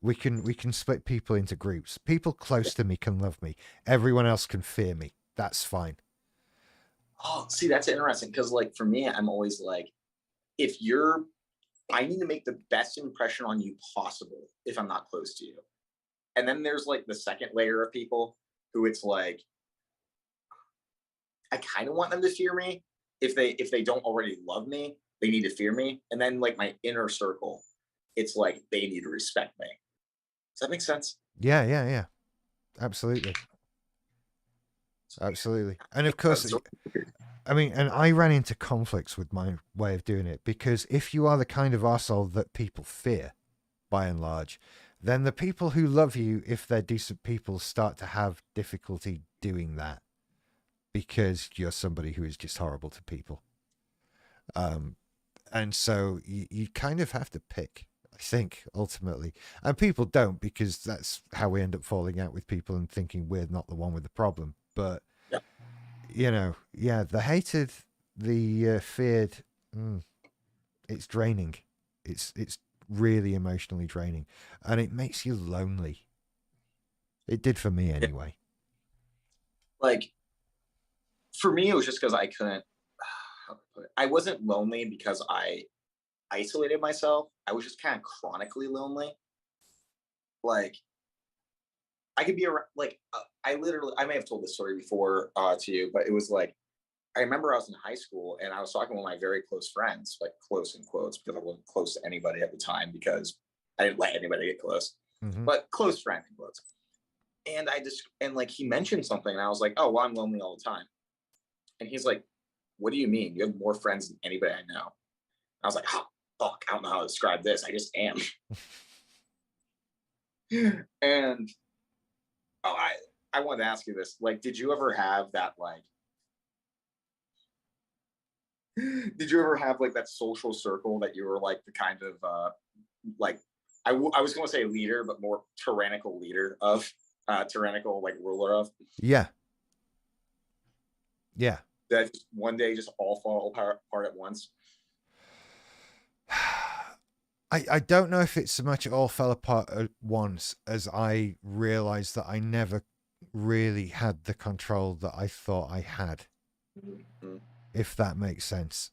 We can split people into groups. People close to me can love me. Everyone else can fear me. That's fine. Oh, see, that's interesting because, like, for me, I'm always like, I need to make the best impression on you possible if I'm not close to you. And then there's like the second layer of people who it's like, I kind of want them to fear me. If they don't already love me, they need to fear me. And then like my inner circle, it's like they need to respect me. Does that make sense? Yeah. Absolutely. And of course, I mean, and I ran into conflicts with my way of doing it, because if you are the kind of arsehole that people fear, by and large, then the people who love you, if they're decent people, start to have difficulty doing that because you're somebody who is just horrible to people. And so you kind of have to pick, I think, ultimately. And people don't, because that's how we end up falling out with people and thinking we're not the one with the problem. But, you know, yeah, the hated, the feared, it's draining. It's really emotionally draining. And it makes you lonely. It did for me anyway. Like, for me, it was just because I couldn't, I wasn't lonely because I isolated myself. I was just kind of chronically lonely. Like, I could be around, like, I may have told this story before to you, but it was like, I remember I was in high school and I was talking with my very close friends, like close in quotes, because I wasn't close to anybody at the time because I didn't let anybody get close, but close friend in quotes. And like, he mentioned something and I was like, oh, well, I'm lonely all the time. And he's like, what do you mean? You have more friends than anybody I know. I was like, oh, fuck, I don't know how to describe this. I just am. And I wanted to ask you this. Like, did you ever have that, like, that social circle that you were like the kind of like, I was going to say leader, but more tyrannical leader of tyrannical, like, ruler of? Yeah. That one day just all fall apart at once? I don't know if it's so much it all fell apart at once as I realized that I never really had the control that I thought I had. Mm-hmm. If that makes sense.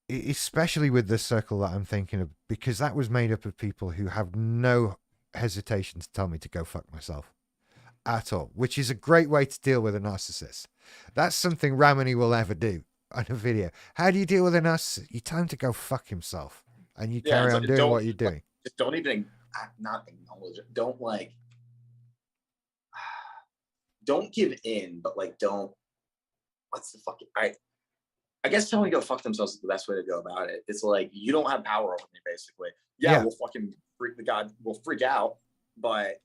Especially with the circle that I'm thinking of, because that was made up of people who have no hesitation to tell me to go fuck myself at all, which is a great way to deal with a narcissist. That's something Ramani will ever do on a video. How do you deal with a narcissist? You tell him to go fuck himself and you carry on doing what you're doing. Just don't even, not acknowledge it. Don't, like, don't give in, but like, don't, what's the fucking, I guess telling to go fuck themselves is the best way to go about it. It's like, you don't have power over me, basically. Yeah. We'll fucking we'll freak out, but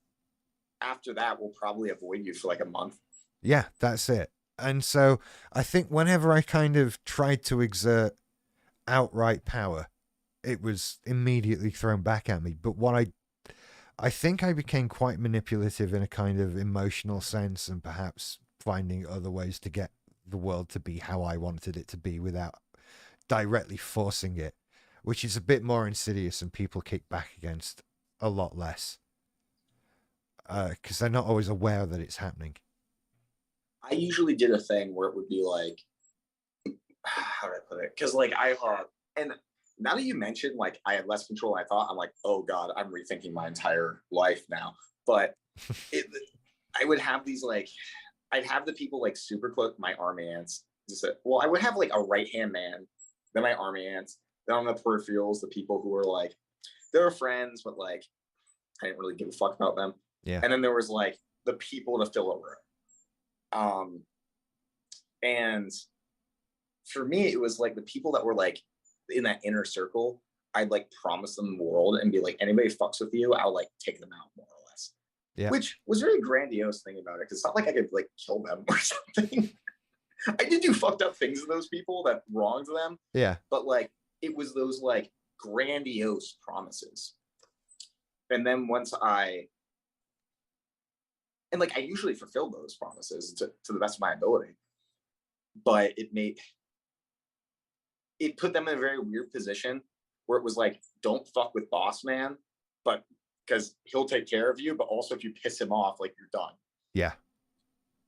after that, we'll probably avoid you for like a month. Yeah, that's it. And so I think whenever I kind of tried to exert outright power, it was immediately thrown back at me. But what I think I became quite manipulative in a kind of emotional sense, and perhaps finding other ways to get the world to be how I wanted it to be without directly forcing it, which is a bit more insidious and people kick back against a lot less because they're not always aware that it's happening. I usually did a thing where it would be like, how do I put it? Because like and now that you mentioned like I had less control than I thought, I'm like, oh God, I'm rethinking my entire life now. But it, I would have these like, I'd have the people like super close, my army ants. Well, I would have like a right hand man, then my army ants, then on the peripherals, the people who were like, they were friends, but like I didn't really give a fuck about them. Yeah. And then there was like the people to fill a room. And for me, it was like the people that were like in that inner circle. I'd like promise them the world and be like, anybody fucks with you, I'll like take them out more or less. Yeah. Which was very grandiose thing about it, because it's not like I could like kill them or something. I did do fucked up things to those people that wronged them. Yeah. But like it was those like grandiose promises. And then once I usually fulfilled those promises to the best of my ability. But it put them in a very weird position where it was like, don't fuck with boss man, but because he'll take care of you, but also if you piss him off, like you're done. Yeah.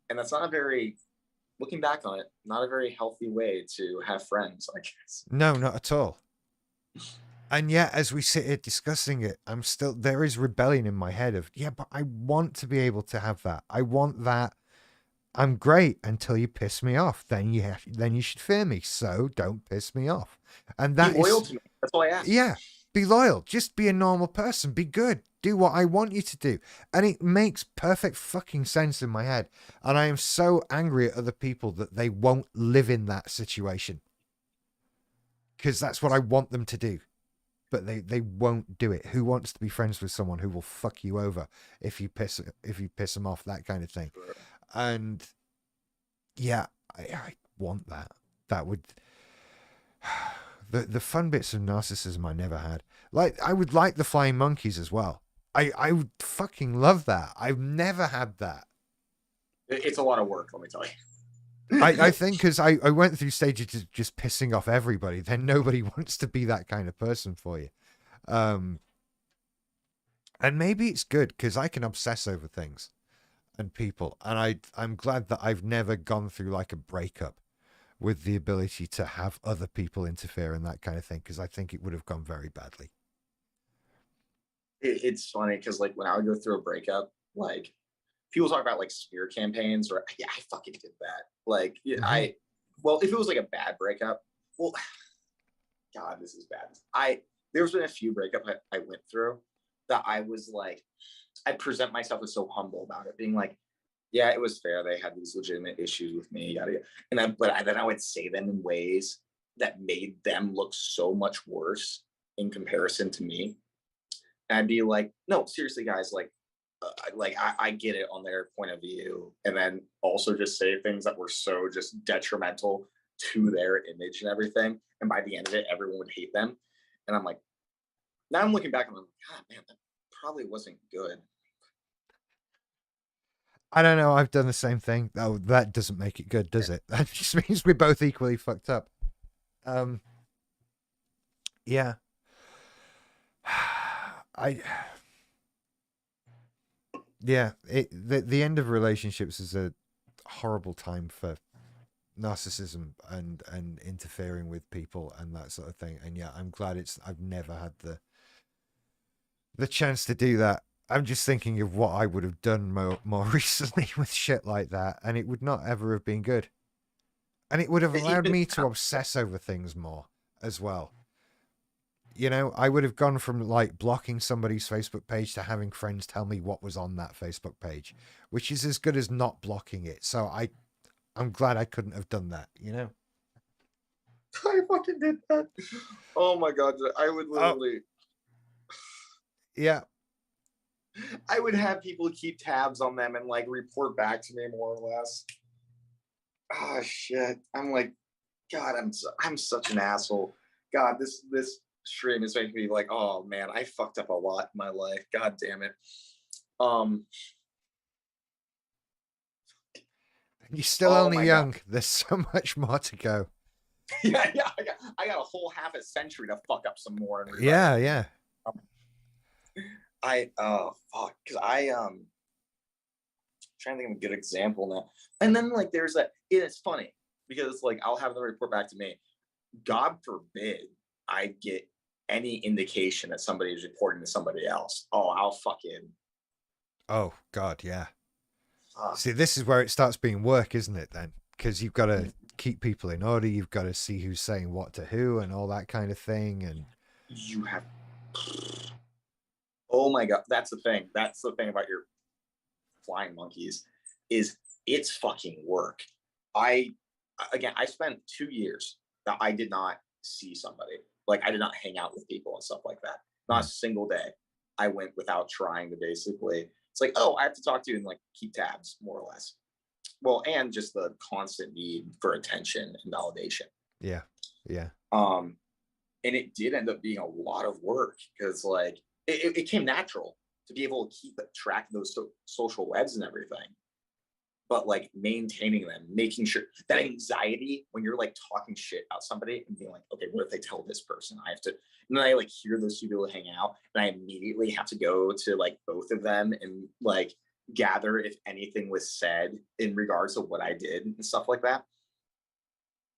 And that's not a very, looking back on it, not a very healthy way to have friends, I guess. No, not at all. And yet, as we sit here discussing it, there is rebellion in my head of, yeah, but I want to be able to have that. I want that. I'm great until you piss me off. Then you should fear me. So don't piss me off. And that be loyal to me. That's all I ask. Yeah, be loyal. Just be a normal person. Be good. Do what I want you to do. And it makes perfect fucking sense in my head. And I am so angry at other people that they won't live in that situation. Because that's what I want them to do. But they won't do it. Who wants to be friends with someone who will fuck you over if you piss them off, that kind of thing. Sure. And yeah, I want that. That would the fun bits of narcissism I never had. Like I would like the flying monkeys as well. I would fucking love that. I've never had that. It's a lot of work, let me tell you. I think because I went through stages of just pissing off everybody. Then nobody wants to be that kind of person for you. And maybe it's good because I can obsess over things and people. And I'm glad that I've never gone through like a breakup with the ability to have other people interfere and that kind of thing, because I think it would have gone very badly. It's funny because like when I would go through a breakup, like people talk about like smear campaigns, or yeah, I fucking did that. Like well, if it was like a bad breakup, well, God, this is bad. There's been a few breakups I went through that I was like, I present myself as so humble about it, being like, yeah, it was fair. They had these legitimate issues with me, yada yada. And then I would say them in ways that made them look so much worse in comparison to me. And I'd be like, no, seriously, guys, like I get it on their point of view, and then also just say things that were so just detrimental to their image and everything. And by the end of it, everyone would hate them. And I'm like, now I'm looking back and I'm like, God, man, that probably wasn't good. I don't know. I've done the same thing. Oh, that doesn't make it good, does it? That just means we're both equally fucked up. Yeah. The end of relationships is a horrible time for narcissism and interfering with people and that sort of thing. And yeah, I'm glad I've never had the chance to do that. I'm just thinking of what I would have done more recently with shit like that, and it would not ever have been good. And it would have allowed me to obsess over things more as well. You know, I would have gone from like blocking somebody's Facebook page to having friends tell me what was on that Facebook page, which is as good as not blocking it. So I'm glad I couldn't have done that, you know? I fucking did that. Oh my God. I would literally. Yeah. I would have people keep tabs on them and like report back to me more or less. Oh shit. I'm like, God, I'm such an asshole. God, this stream is making me like, oh man, I fucked up a lot in my life. God damn it. Um, You're still oh only my god. young. There's so much more to go. Yeah, I got a whole half a century to fuck up some more and rewrite. Yeah, yeah. I fuck, because I trying to think of a good example now. And then like there's that. It's funny because like I'll have them report back to me. God forbid I get any indication that somebody is reporting to somebody else. Oh, I'll fucking. Oh God, yeah. Fuck. See, this is where it starts being work, isn't it? Then, because you've got to keep people in order. You've got to see who's saying what to who and all that kind of thing. And You have. Oh my god, that's the thing. That's the thing about your flying monkeys is it's fucking work. I spent 2 years that I did not see somebody. Like I did not hang out with people and stuff like that. Not a single day. I went without trying to basically. It's like, oh, I have to talk to you and like keep tabs, more or less. Well, and just the constant need for attention and validation. yeah, yeah. And it did end up being a lot of work because like it came natural to be able to keep track of those social webs and everything. But like maintaining them, making sure that anxiety when you're like talking shit about somebody and being like, okay, what if they tell this person? I have to, and then I like hear those two people hang out, and I immediately have to go to like both of them and like gather if anything was said in regards to what I did and stuff like that.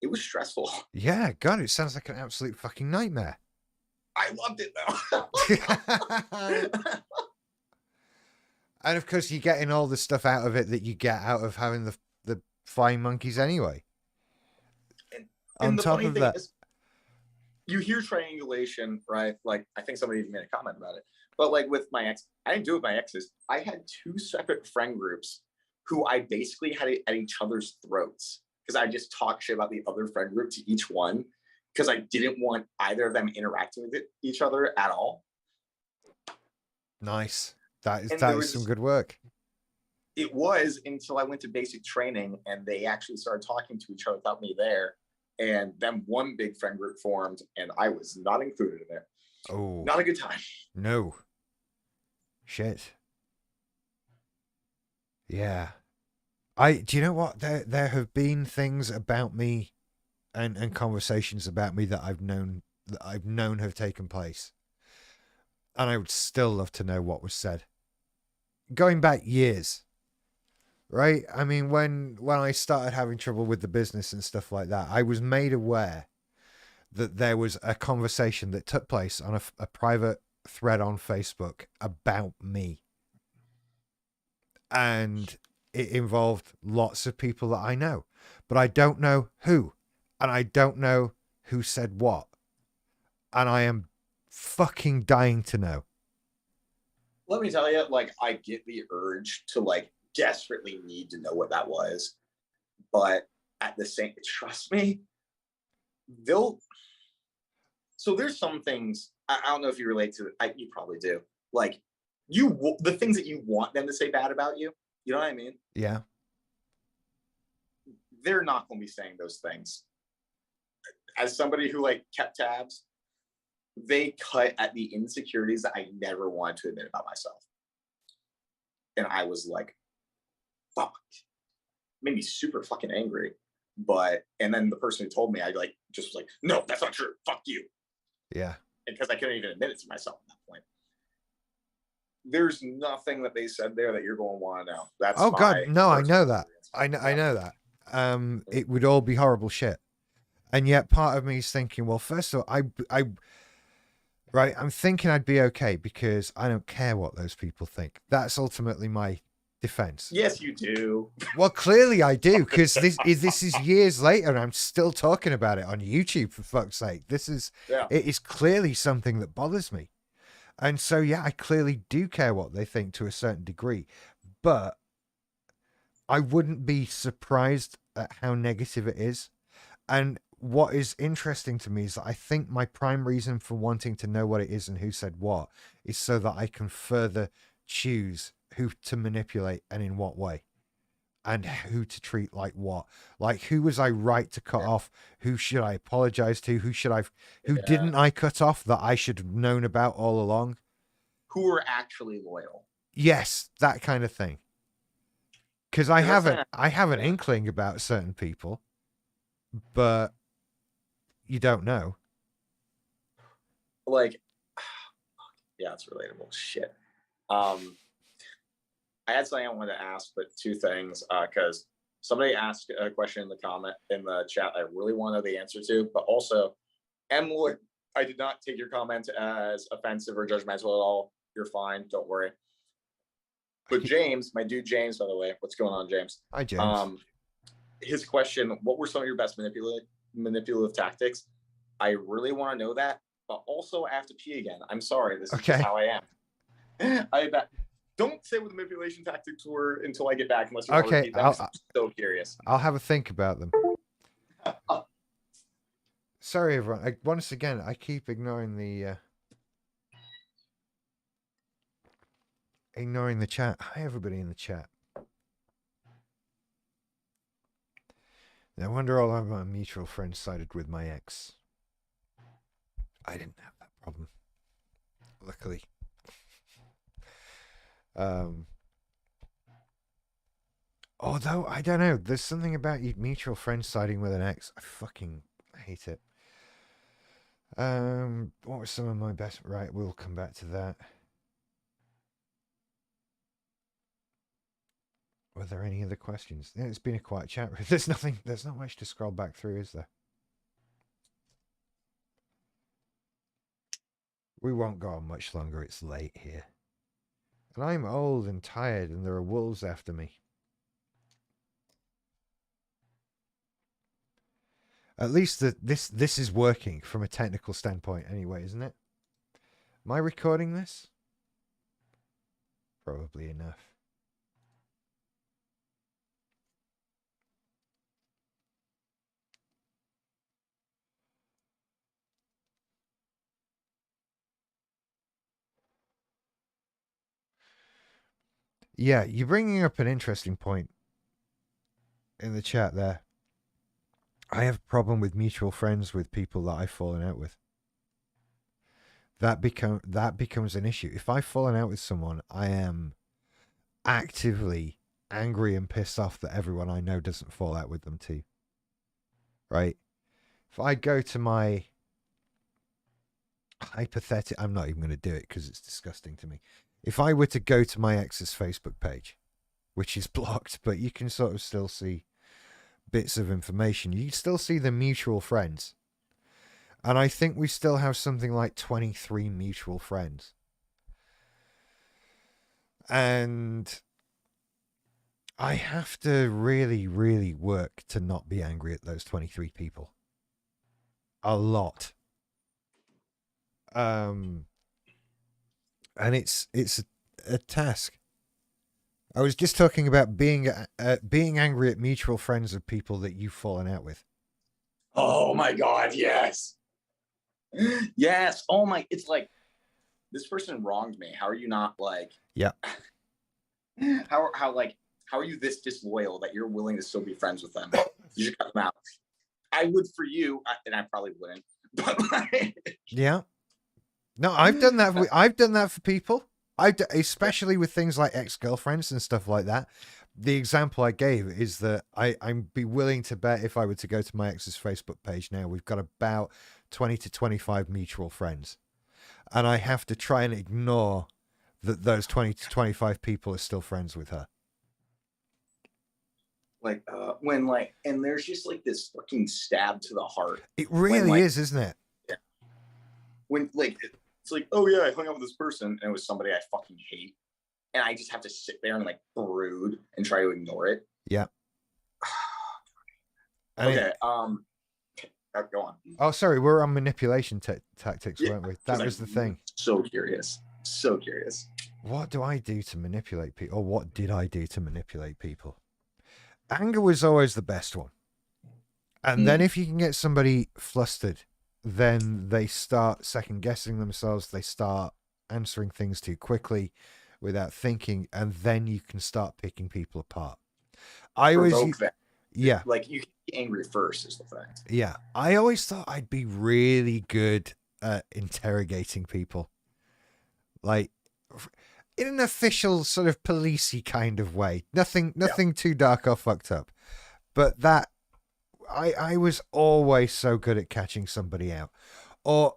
It was stressful. Yeah, God, it sounds like an absolute fucking nightmare. I loved it though. And of course, you're getting all the stuff out of it that you get out of having the flying monkeys anyway. And On the top funny of thing that, is, you hear triangulation, right? Like I think somebody even made a comment about it. But like with my ex, I didn't do it with my exes. I had two separate friend groups who I basically had it at each other's throats because I just talked shit about the other friend group to each one because I didn't want either of them interacting with each other at all. nice. And That there is was some good work. it was until I went to basic training and they actually started talking to each other without me there. And then one big friend group formed and I was not included in it. Oh, Not a good time. no. Shit. Yeah. Do you know what? There have been things about me and conversations about me that I've known have taken place. And I would still love to know what was said. Going back years. Right? I mean, when I started having trouble with the business and stuff like that, I was made aware that there was a conversation that took place on a private thread on Facebook about me. And it involved lots of people that I know, but I don't know who, and I don't know who said what. And I am fucking dying to know. Let me tell you, like, I get the urge to, like, desperately need to know what that was. But at the same, trust me, they'll. So there's some things, I don't know if you relate to it. You probably do. Like, the things that you want them to say bad about you, you know what I mean? Yeah. They're not going to be saying those things. As somebody who, like, kept tabs, they cut at the insecurities that I never wanted to admit about myself. And I was like, fuck. Made me super fucking angry. And then the person who told me, I like just was like, no, that's not true. Fuck you. Yeah. Because I couldn't even admit it to myself at that point. There's nothing that they said there that you're going to want to know. That's God, no, I know that. I know that. It would all be horrible shit. And yet part of me is thinking, well, first of all, I'm thinking I'd be okay because I don't care what those people think. That's ultimately my defense. Yes, you do. Well, clearly I do, because this is years later and I'm still talking about it on YouTube, for fuck's sake. It is clearly something that bothers me. And so, yeah, I clearly do care what they think to a certain degree. But I wouldn't be surprised at how negative it is. And what is interesting to me is that I think my prime reason for wanting to know what it is and who said what is so that I can further choose who to manipulate and in what way. and who to treat like what. Like, who was I right to cut off? Who should I apologize to? Who didn't I cut off that I should have known about all along? Who are actually loyal? Yes, that kind of thing. Because I have an inkling about certain people, but you don't know. Like, yeah, it's relatable. Shit. I had something I wanted to ask, but two things, because somebody asked a question in the chat I really want to know the answer to, but also, Emily, I did not take your comment as offensive or judgmental at all. You're fine, don't worry. But James, my dude James, by the way, what's going on, James? Hi, James. His question: what were some of your best manipulative tactics? I really want to know that, but also I have to pee again. I'm sorry, this is just how I am. Don't say what the manipulation tactics were until I get back, unless you want to repeat them. I'm so curious. I'll have a think about them. Sorry, everyone. Once again, I keep ignoring the chat. Hi, everybody in the chat. No wonder all of my mutual friends sided with my ex. I didn't have that problem, luckily. Although, I don't know, there's something about you mutual friends siding with an ex. I fucking hate it. What were some of my best? Right, we'll come back to that. Were there any other questions? Yeah, it's been a quiet chat. There's not much to scroll back through, is there? We won't go on much longer. It's late here. And I'm old and tired, and there are wolves after me. At least this is working from a technical standpoint anyway, isn't it? Am I recording this? Probably enough. Yeah, you're bringing up an interesting point in the chat there. I have a problem with mutual friends with people that I've fallen out with. That becomes an issue. If I've fallen out with someone, I am actively angry and pissed off that everyone I know doesn't fall out with them too. Right? If I go to my hypothetical, I'm not even going to do it because it's disgusting to me. If I were to go to my ex's Facebook page, which is blocked, but you can sort of still see bits of information, you still see the mutual friends. And I think we still have something like 23 mutual friends. And I have to really, really work to not be angry at those 23 people. A lot. And it's a task. I was just talking about being angry at mutual friends of people that you've fallen out with. Oh my God, yes. Yes. Oh my, it's like, this person wronged me. How are you not like, yeah. How are you this disloyal that you're willing to still be friends with them? You should cut them out. I would for you, and I probably wouldn't. But like, yeah. No, I've done that. I've done that for people. Especially with things like ex-girlfriends and stuff like that. The example I gave is that I'd be willing to bet if I were to go to my ex's Facebook page now, we've got about 20 to 25 mutual friends. And I have to try and ignore that those 20 to 25 people are still friends with her. Like, when like, and there's just like this fucking stab to the heart. It really is, isn't it? Yeah. When like, it's like, oh yeah, I hung out with this person and it was somebody I fucking hate. And I just have to sit there and like brood and try to ignore it. Yeah. Okay. Go on. Oh, sorry. We're on manipulation tactics, weren't we? That was the thing. So curious. So curious. What do I do to manipulate people? Or what did I do to manipulate people? Anger was always the best one. And then if you can get somebody flustered, then they start second guessing themselves. They start answering things too quickly without thinking. And then you can start picking people apart. I always, provoke them. yeah, Like you can be angry first is the thing. yeah. I always thought I'd be really good at interrogating people, like in an official sort of policey kind of way. Nothing too dark or fucked up. But that I was always so good at catching somebody out, or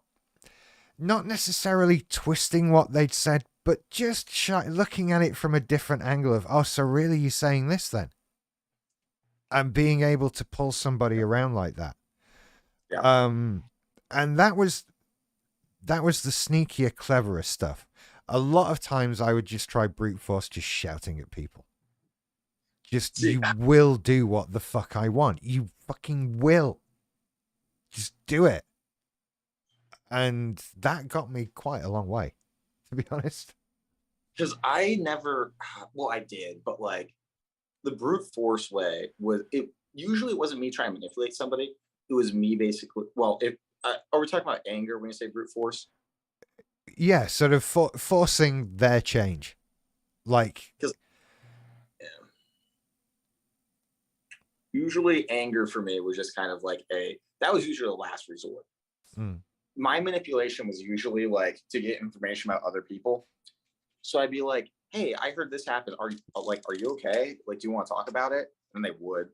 not necessarily twisting what they'd said, but just looking at it from a different angle of, oh, so really you're saying this then? And being able to pull somebody around like that. Yeah. And that was the sneakier, cleverer stuff. A lot of times I would just try brute force, just shouting at people. Just, you will do what the fuck I want. You fucking will. Just do it. And that got me quite a long way, to be honest. Because I never, well, I did, but like the brute force way was, it usually wasn't me trying to manipulate somebody. It was me basically, well, are we talking about anger when you say brute force? Yeah, sort of forcing their change. Like, Because usually anger for me was just kind of like that was usually the last resort. My manipulation was usually like to get information about other people. So I'd be like, hey, I heard this happen. Are you okay? Like, do you want to talk about it? And they would.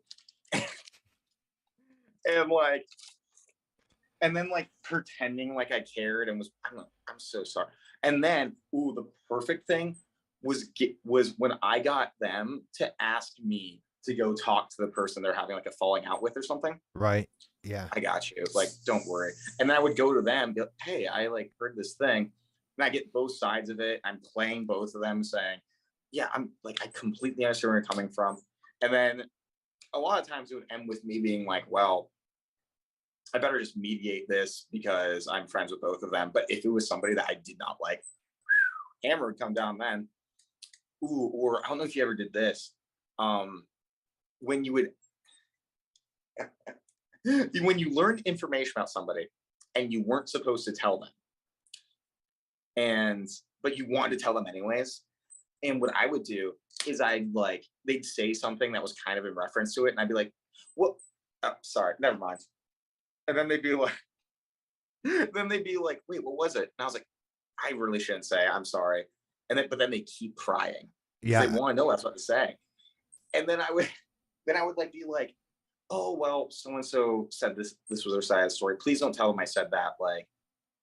And then like pretending like I cared and I'm so sorry. And then, the perfect thing was when I got them to ask me to go talk to the person they're having like a falling out with or something. Right. Yeah. I got you. Like, don't worry. And then I would go to them, be like, hey, I like heard this thing. And I get both sides of it. I'm playing both of them saying, yeah, I'm like, I completely understand where you're coming from. And then a lot of times it would end with me being like, well, I better just mediate this because I'm friends with both of them. But if it was somebody that I did not like, hammer would come down then. Or I don't know if you ever did this. When you learned information about somebody and you weren't supposed to tell them, but you wanted to tell them anyways. And what I would do is they'd say something that was kind of in reference to it. And I'd be like, what? Oh, sorry, never mind. And then they'd be like, wait, what was it? And I was like, I really shouldn't say, I'm sorry. But then they keep prying. Yeah. They want to know what I was about to say. And then I would like be like, oh, well, so-and-so said this was their side of the story. Please don't tell them I said that. Like,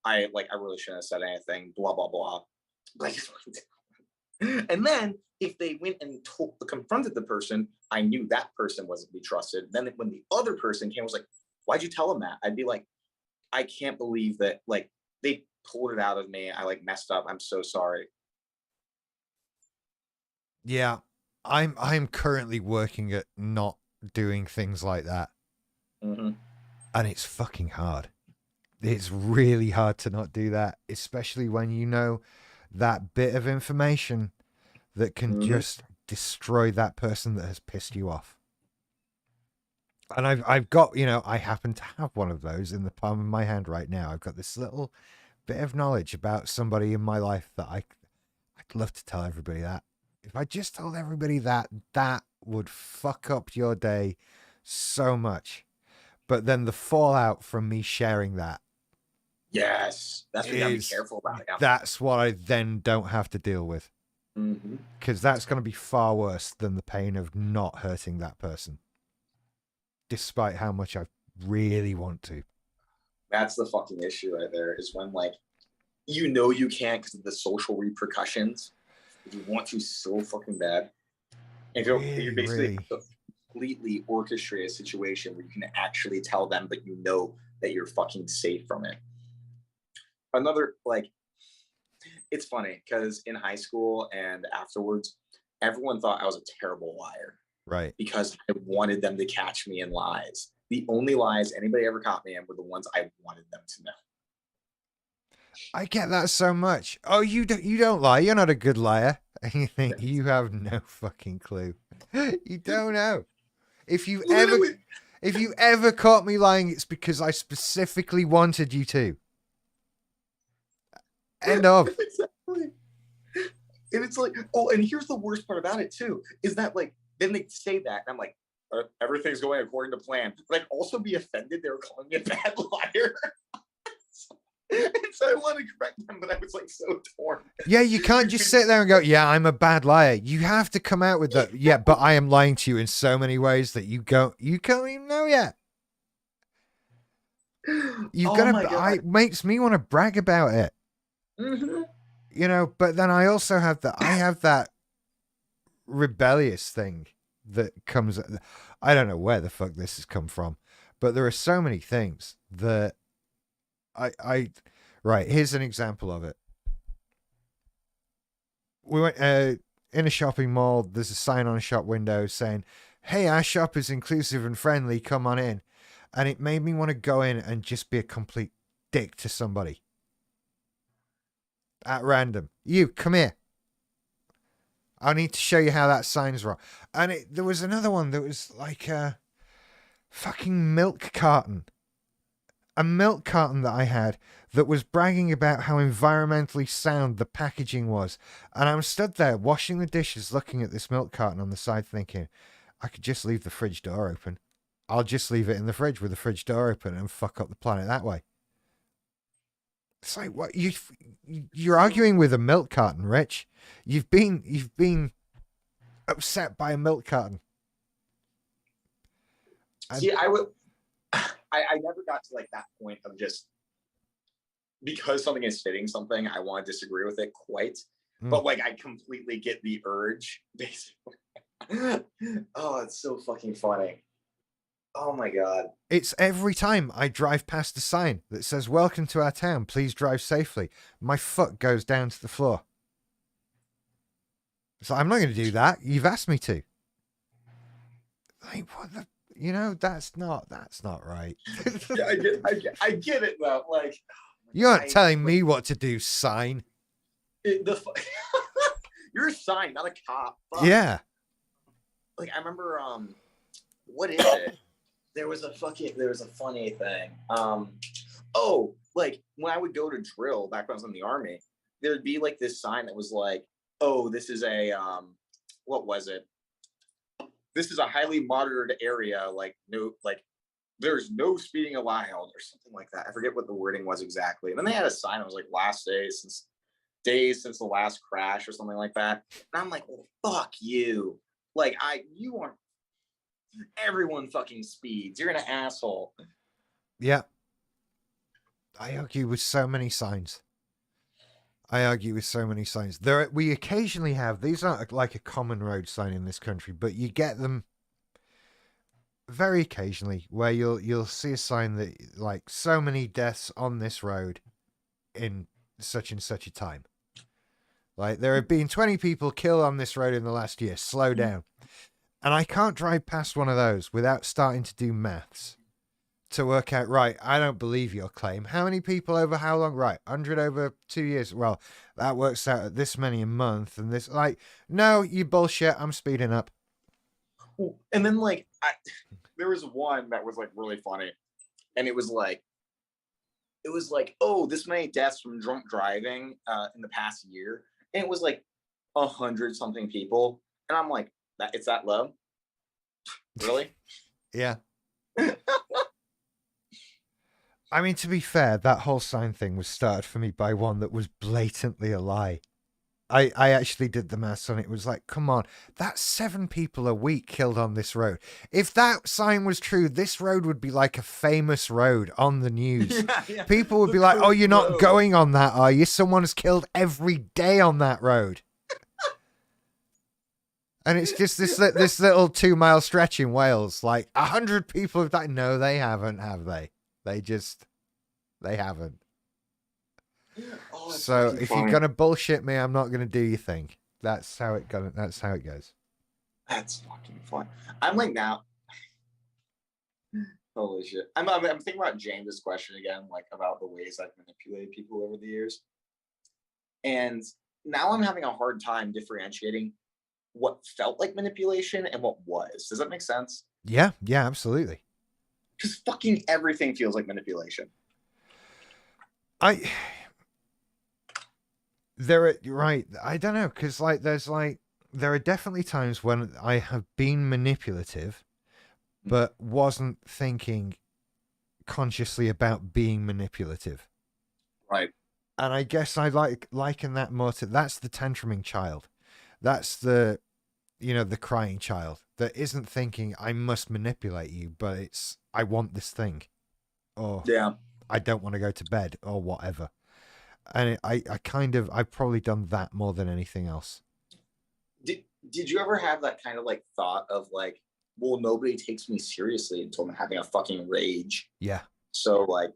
I really shouldn't have said anything, blah, blah, blah. But I just wanted to. And then if they went and confronted the person, I knew that person wasn't to be trusted. Then when the other person came, was like, why'd you tell them that? I'd be like, I can't believe that, like, they pulled it out of me. I like messed up. I'm so sorry. Yeah. I'm currently working at not doing things like that. Mm-hmm. And it's fucking hard. It's really hard to not do that, especially when you know that bit of information that can just destroy that person that has pissed you off. And I've got, I happen to have one of those in the palm of my hand right now. I've got this little bit of knowledge about somebody in my life that I'd love to tell everybody that. If I just told everybody that would fuck up your day so much. But then the fallout from me sharing that. Yes. That's what you gotta be careful about. Yeah. That's what I then don't have to deal with. Because that's going to be far worse than the pain of not hurting that person. Despite how much I really want to. That's the fucking issue right there, is when, like, you can't because of the social repercussions. If you want to so fucking bad. If you're basically completely orchestrate a situation where you can actually tell them, but you know that you're fucking safe from it. Another, like, it's funny because in high school and afterwards, everyone thought I was a terrible liar. Right. Because I wanted them to catch me in lies. The only lies anybody ever caught me in were the ones I wanted them to know. I get that so much. Oh, you don't lie. You're not a good liar. And you think you have no fucking clue. You don't know. If you ever caught me lying, it's because I specifically wanted you to. End of. Exactly. And it's like, and here's the worst part about it too, is that, like, then they say that, and I'm like, everything's going according to plan. But I'd also be offended they were calling me a bad liar. So I wanted to correct them, but I was like so torn. Yeah, you can't just sit there and go, yeah, I'm a bad liar. You have to come out with that. Yeah, but I am lying to you in so many ways that you can't even know yet. You've got to, it makes me want to brag about it. Mm-hmm. You know, but then I also have that rebellious thing that comes, I don't know where the fuck this has come from, but there are so many things that right, here's an example of it. We went in a shopping mall. There's a sign on a shop window saying, hey, our shop is inclusive and friendly, come on in. And it made me want to go in and just be a complete dick to somebody at random. You, come here. I need to show you how that sign's wrong. And there was another one that was like a fucking milk carton. A milk carton that I had that was bragging about how environmentally sound the packaging was. And I'm stood there washing the dishes, looking at this milk carton on the side thinking, I could just leave the fridge door open. I'll just leave it in the fridge with the fridge door open and fuck up the planet that way. It's like, what? You're arguing with a milk carton, Rich. You've been upset by a milk carton. See, I never got to like that point of just because something is fitting something, I want to disagree with it quite. But like, I completely get the urge, basically. Oh, it's so fucking funny. Oh my God. It's every time I drive past a sign that says, welcome to our town, please drive safely. My foot goes down to the floor. So I'm not going to do that. You've asked me to. Like, what the, you know, that's not right. Yeah, I get it though. Like, you aren't telling me what to do, sign. You're a sign, not a cop. Fuck. Yeah. Like, I remember, what is it? There was a funny thing. Like when I would go to drill back when I was in the Army, there'd be like this sign that was like, oh, this is a, what was it? This is a highly monitored area. Like, no, like there's no speeding allowed or something like that. I forget what the wording was exactly. And then they had a sign that was like days since the last crash or something like that. And I'm like, well, fuck you. Like you aren't, everyone fucking speeds. You're an asshole. Yeah. I argue with so many signs. We occasionally have, these aren't like a common road sign in this country, but you get them very occasionally where you'll see a sign that like so many deaths on this road in such and such a time. Like there have been 20 people killed on this road in the last year. Slow down. And I can't drive past one of those without starting to do maths to work out, right, I don't believe your claim. How many people over how long? Right, 100 over 2 years. Well, that works out at this many a month. And this, like, no, you bullshit. I'm speeding up. And then, like, there was one that was, like, really funny. And it was like, oh, this many deaths from drunk driving in the past year. And it was like 100 something people. And I'm like, it's that low? Really? Yeah. I mean, to be fair, that whole sign thing was started for me by one that was blatantly a lie. I actually did the maths on it. It was like, come on, that's 7 people a week killed on this road. If that sign was true, this road would be like a famous road on the news. Yeah. People would be like, oh, you're not going on that, are you? Someone's killed every day on that road. And it's just this little 2-mile stretch in Wales. Like 100 people have died. No, they haven't, have they? They haven't. Oh, so if you're gonna bullshit me, I'm not gonna do your thing. That's how it goes. That's That's fucking fun. I'm like now. Holy shit! I'm thinking about James's question again, like about the ways I've manipulated people over the years, and now I'm having a hard time differentiating what felt like manipulation and what was. Does that make sense? Yeah, absolutely. Because fucking everything feels like manipulation. Right. I don't know, because like there's like there are definitely times when I have been manipulative, but wasn't thinking consciously about being manipulative. Right. And I guess I liken that more to, that's the tantruming child. That's the, the crying child that isn't thinking I must manipulate you, but it's I want this thing, or Yeah. I don't want to go to bed, or whatever. And I've probably done that more than anything else. Did you ever have that kind of like thought of like, well, nobody takes me seriously until I'm having a fucking rage. Yeah. So like,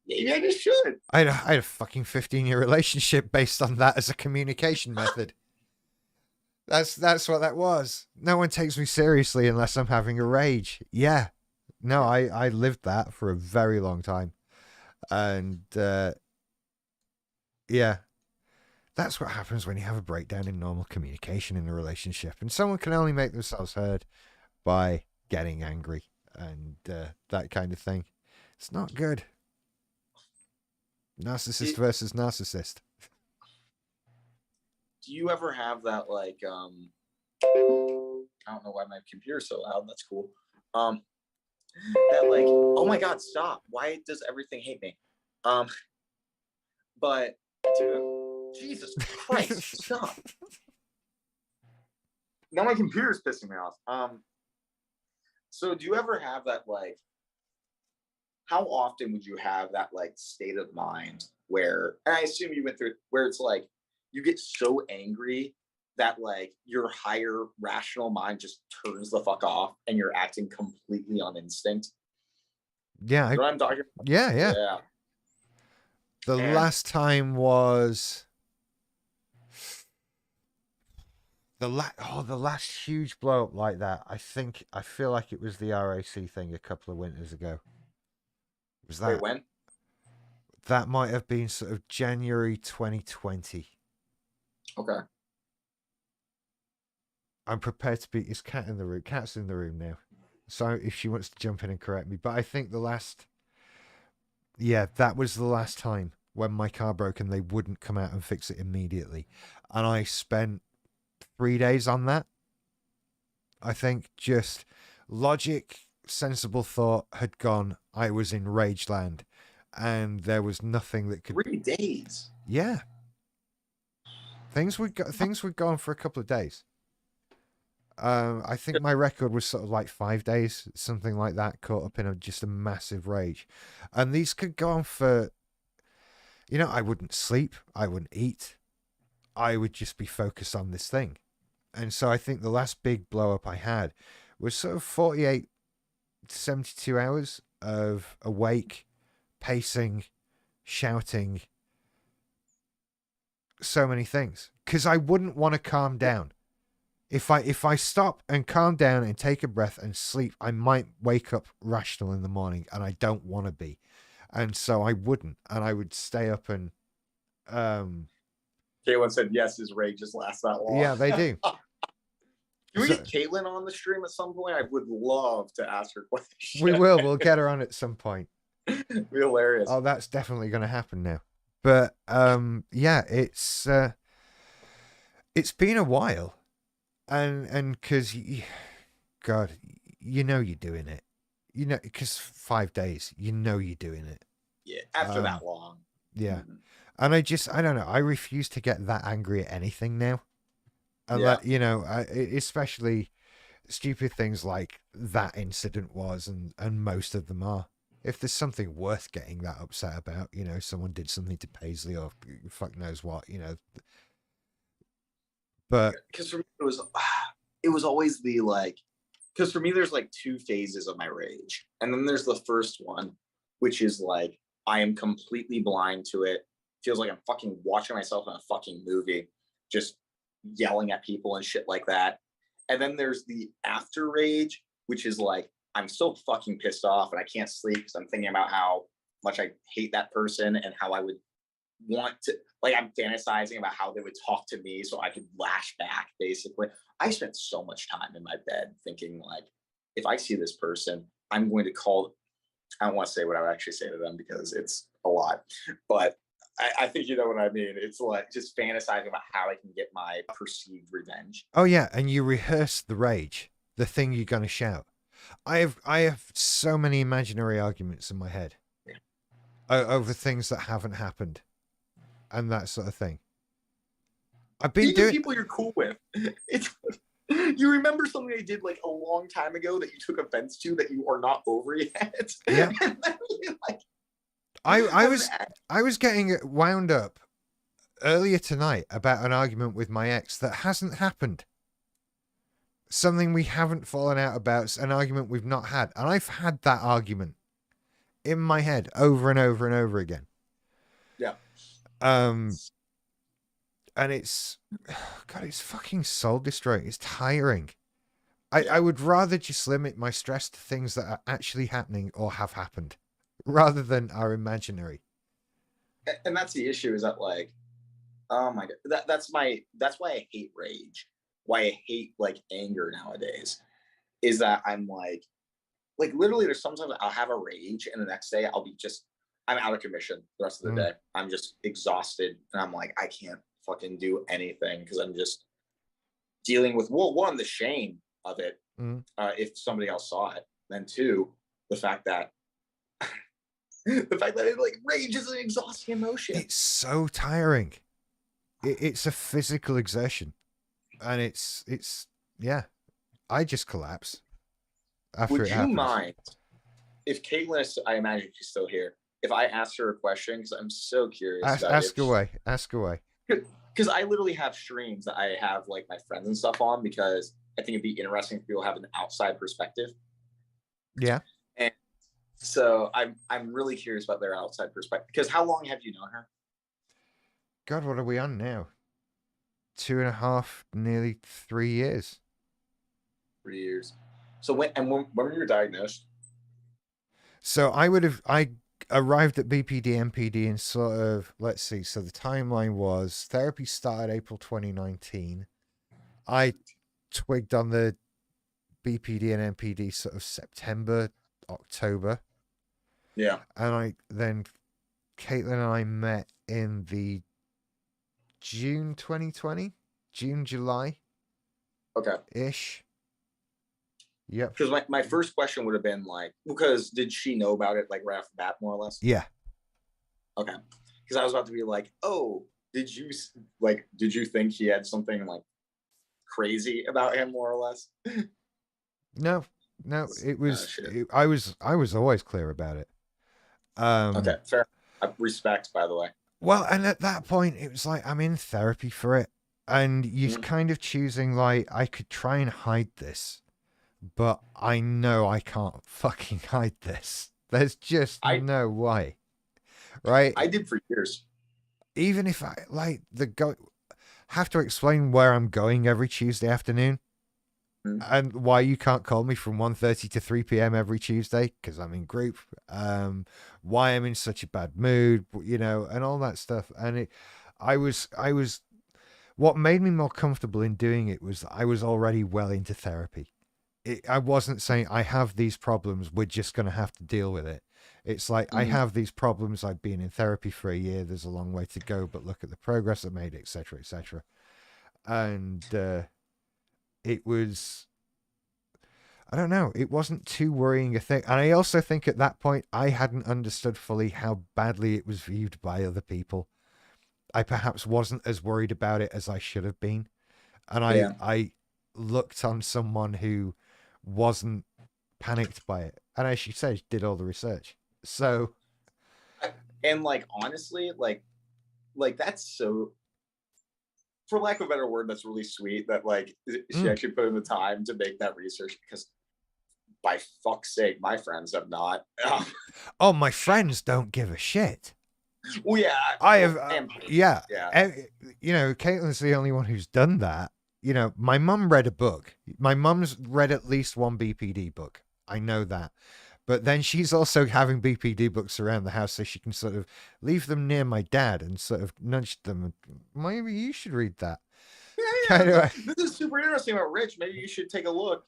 maybe I just should. I had a fucking 15-year relationship based on that as a communication method. That's what that was. No one takes me seriously unless I'm having a rage. Yeah. No, I lived that for a very long time. And yeah, that's what happens when you have a breakdown in normal communication in a relationship. And someone can only make themselves heard by getting angry and that kind of thing. It's not good. Narcissist versus narcissist. Do you ever have that like I don't know why my computer's so loud. That's cool. That like, oh my god, stop. Why does everything hate me? But dude, Jesus Christ, stop. Now my computer's pissing me off. So do you ever have that like, how often would you have that like state of mind where, and I assume you went through it, where it's like you get so angry that like your higher rational mind just turns the fuck off and you're acting completely on instinct? Yeah. You know what I'm talking about? Yeah. Yeah. The last time was the last huge blow up like that. I feel like it was the RAC thing a couple of winters ago. Was that? Wait, when? That might have been sort of January 2020. Okay. I'm prepared to be. Is Cat in the room? Cat's in the room now. So if she wants to jump in and correct me, but I think that was the last time when my car broke and they wouldn't come out and fix it immediately, and I spent 3 days on that. I think just logic, sensible thought had gone. I was in rage land, and there was nothing that could. 3 days. Yeah. Things were gone for a couple of days. I think my record was sort of like 5 days, something like that, caught up in just a massive rage. And these could go on for, I wouldn't sleep, I wouldn't eat, I would just be focused on this thing. And so I think the last big blow up I had was sort of 48 to 72 hours of awake, pacing, shouting, so many things. Because I wouldn't want to calm down. If I stop and calm down and take a breath and sleep, I might wake up rational in the morning, and I don't want to be. And so I wouldn't, and I would stay up and Caitlin said yes, his rage just lasts that long. Yeah, they do. Can we get Caitlin on the stream at some point? I would love to ask her questions. We will. We'll get her on at some point. Be hilarious. Oh, that's definitely going to happen now. But yeah, it's been a while. And because, God, you're doing it. Because 5 days, you're doing it. Yeah, after that long. Yeah. Mm-hmm. And I don't know, I refuse to get that angry at anything now. And especially stupid things like that incident was, and most of them are. If there's something worth getting that upset about, someone did something to Paisley or fuck knows what, But because for me it was always the like, because for me there's like 2 phases of my rage, and then there's the first one, which is like I am completely blind to it. Feels like I'm fucking watching myself in a fucking movie, just yelling at people and shit like that. And then there's the after rage, which is like I'm still fucking pissed off and I can't sleep because I'm thinking about how much I hate that person and how I would want to, like, I'm fantasizing about how they would talk to me so I could lash back, basically. I spent so much time in my bed thinking, like, if I see this person, I'm going to call, I don't want to say what I would actually say to them because it's a lot, but I think you know what I mean. It's like just fantasizing about how I can get my perceived revenge. Oh yeah, and you rehearse the rage, the thing you're gonna shout. I have so many imaginary arguments in my head over things that haven't happened and that sort of thing. I've been Even doing. people you're cool with. It's you remember something they did like a long time ago that you took offense to that you are not over yet. Yeah. And then you're like, I was getting wound up earlier tonight about an argument with my ex that hasn't happened. Something we haven't fallen out about, an argument we've not had. And I've had that argument in my head over and over and over again. Yeah. And it's, God, it's fucking soul destroying. It's tiring. I would rather just limit my stress to things that are actually happening or have happened rather than are imaginary. And that's the issue, is that like, oh my God, that's why I hate rage. Why I hate like anger nowadays is that I'm like literally there's sometimes I'll have a rage and the next day I'm out of commission the rest of the day. I'm just exhausted and I'm like, I can't fucking do anything because I'm just dealing with one, the shame of it, if somebody else saw it, then two, the fact that it like rage is an exhausting emotion. It's so tiring. It's a physical exertion, and it's yeah. I just collapse after Would it you happens. mind if Caitlin is, I imagine she's still here, if I asked her a question, because I'm so curious. Ask away. Because I literally have streams that I have like my friends and stuff on, because I think it'd be interesting if people have an outside perspective. Yeah. And so I'm really curious about their outside perspective. Because how long have you known her? God, what are we on now? 2.5, nearly 3 years. 3 years. So when were you diagnosed? So I arrived at BPD MPD in sort of, let's see, so the timeline was therapy started April 2019. I twigged on the BPD and MPD sort of September, October. Yeah. And then Caitlin and I met in the June 2020, July. Okay. Ish. Yep. Because my first question would have been like, because did she know about it like right off the bat, more or less? Yeah. Okay. Because I was about to be like, oh, did you think he had something like crazy about him, more or less? No, it was. I was always clear about it. Okay, fair. Respect, by the way. Well, and at that point, it was like I'm in therapy for it, and you're kind of choosing like I could try and hide this, but I know I can't fucking hide this. There's just no way, right? I did for years. Even if I have to explain where I'm going every Tuesday afternoon. And why you can't call me from 1:30 to 3 p.m. every Tuesday, because I'm in group. Why I'm in such a bad mood, and all that stuff. And I was. What made me more comfortable in doing it was I was already well into therapy. I wasn't saying I have these problems, we're just going to have to deal with it. It's like I have these problems. I've been in therapy for a year. There's a long way to go, but look at the progress I made, etc., etc. And it was, I don't know, it wasn't too worrying a thing. And I also think at that point, I hadn't understood fully how badly it was viewed by other people. I perhaps wasn't as worried about it as I should have been. And I looked on someone who wasn't panicked by it. And as you said, did all the research. So. And like, honestly, like that's so, for lack of a better word, that's really sweet that like she actually put in the time to make that research, because by fuck's sake, my friends have not. Oh, my friends don't give a shit. Well, yeah. I have, yeah. Caitlin's the only one who's done that. My mum read a book. My mum's read at least one BPD book. I know that. But then she's also having BPD books around the house so she can sort of leave them near my dad and sort of nudge them. Maybe you should read that. Yeah. This is super interesting about Rich. Maybe you should take a look.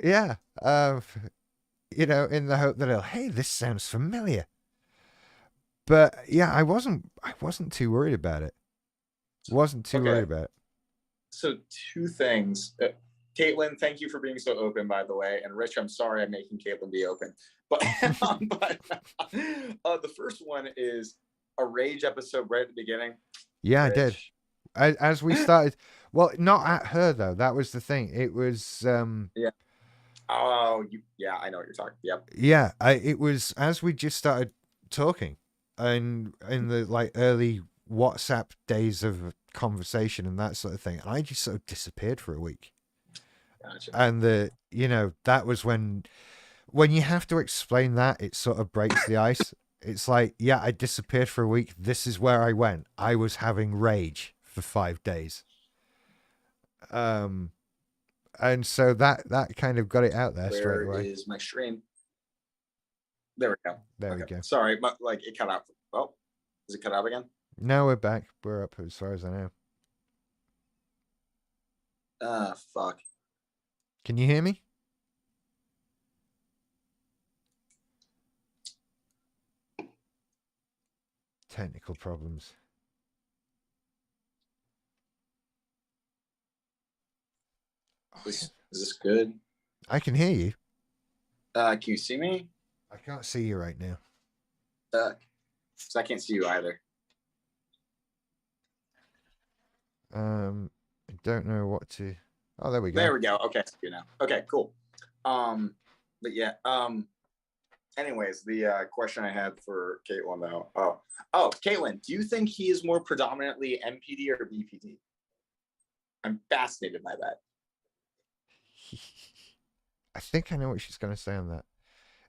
Yeah. In the hope that hey, this sounds familiar. But yeah, I wasn't too worried about it. Wasn't too worried Okay. about it. So two things. Caitlin, thank you for being so open, by the way. And Rich, I'm sorry I'm making Caitlin be open. But the first one is a rage episode right at the beginning. Yeah, I did. Rich. As we started, well, not at her though. That was the thing. It was Yeah. Oh, yeah, I know what you're talking. Yep. yeah, it was as we just started talking, and in the like early WhatsApp days of conversation and that sort of thing, and I just sort of disappeared for a week. Gotcha. And that was when you have to explain that, it sort of breaks the ice. It's like, yeah, I disappeared for a week. This is where I went. I was having rage for 5 days. And so that kind of got it out there straight away. Where is my stream? There we go. There we go. Sorry, like it cut out. Oh, is it cut out again? No, we're back. We're up as far as I know. Fuck. Can you hear me? Technical problems. Is this good? I can hear you. Can you see me? I can't see you right now. So I can't see you either. I don't know what to. Oh, there we go. There we go. Okay, I see you now. Okay, cool. But yeah. Anyways, the question I had for Caitlin though. Oh, Caitlin, do you think he is more predominantly MPD or BPD? I'm fascinated by that. I think I know what she's going to say on that.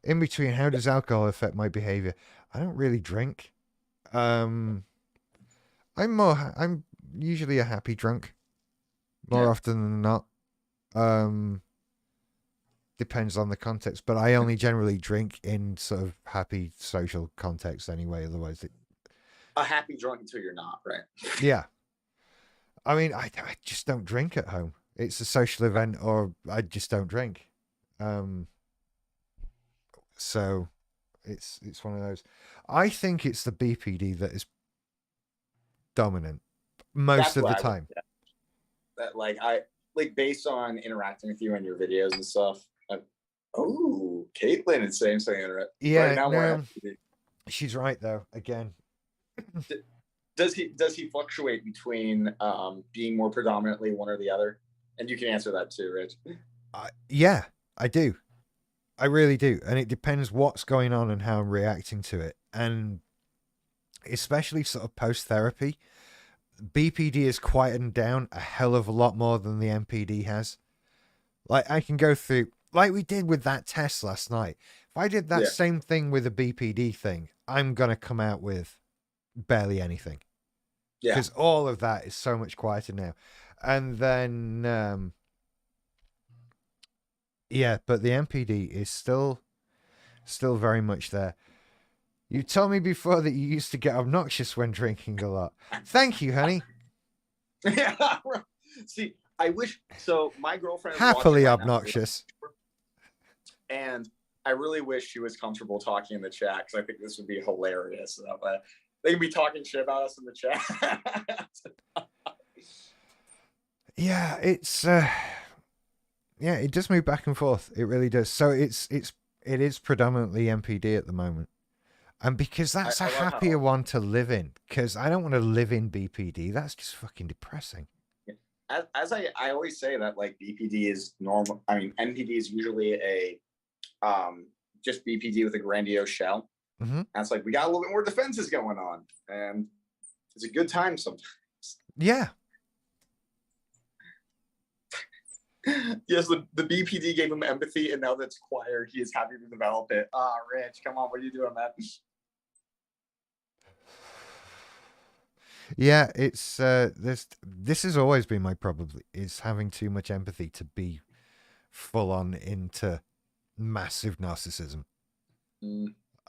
In between, how does alcohol affect my behavior? I don't really drink. I'm usually a happy drunk more often than not. Depends on the context, but I only generally drink in sort of happy social context anyway. Otherwise, a happy drunk until you're not, right? Yeah. I mean, I just don't drink at home. It's a social event, or I just don't drink. So it's one of those. I think it's the BPD that is dominant most of the time. That like based on interacting with you and your videos and stuff. Oh, Caitlin is saying something. Yeah, right now no, she's right though. Again, does he fluctuate between being more predominantly one or the other? And you can answer that too, Rich. Yeah, I do. I really do, and it depends what's going on and how I'm reacting to it, and especially sort of post therapy. BPD is quietened down a hell of a lot more than the MPD has. Like, I can go through, like we did with that test last night. If I did that same thing with a BPD thing, I'm going to come out with barely anything. Yeah. Because all of that is so much quieter now. And then, yeah, but the MPD is still very much there. You told me before that you used to get obnoxious when drinking a lot. Thank you, honey. Yeah. See, I wish so. My girlfriend is happily obnoxious, and I really wish she was comfortable talking in the chat because I think this would be hilarious. They can be talking shit about us in the chat. Yeah, it's yeah, it does move back and forth. It really does. So it is predominantly MPD at the moment. And because that's a happier one to live in, because I don't want to live in BPD. That's just fucking depressing. As I always say that like BPD is normal. I mean, MPD is usually a just BPD with a grandiose shell. Mm-hmm. And it's like we got a little bit more defenses going on, and it's a good time sometimes. Yeah. Yes, the BPD gave him empathy, and now that's acquired, he is happy to develop it. Rich, come on, what are you doing, man? Yeah, it's this has always been my problem, is having too much empathy to be full on into massive narcissism.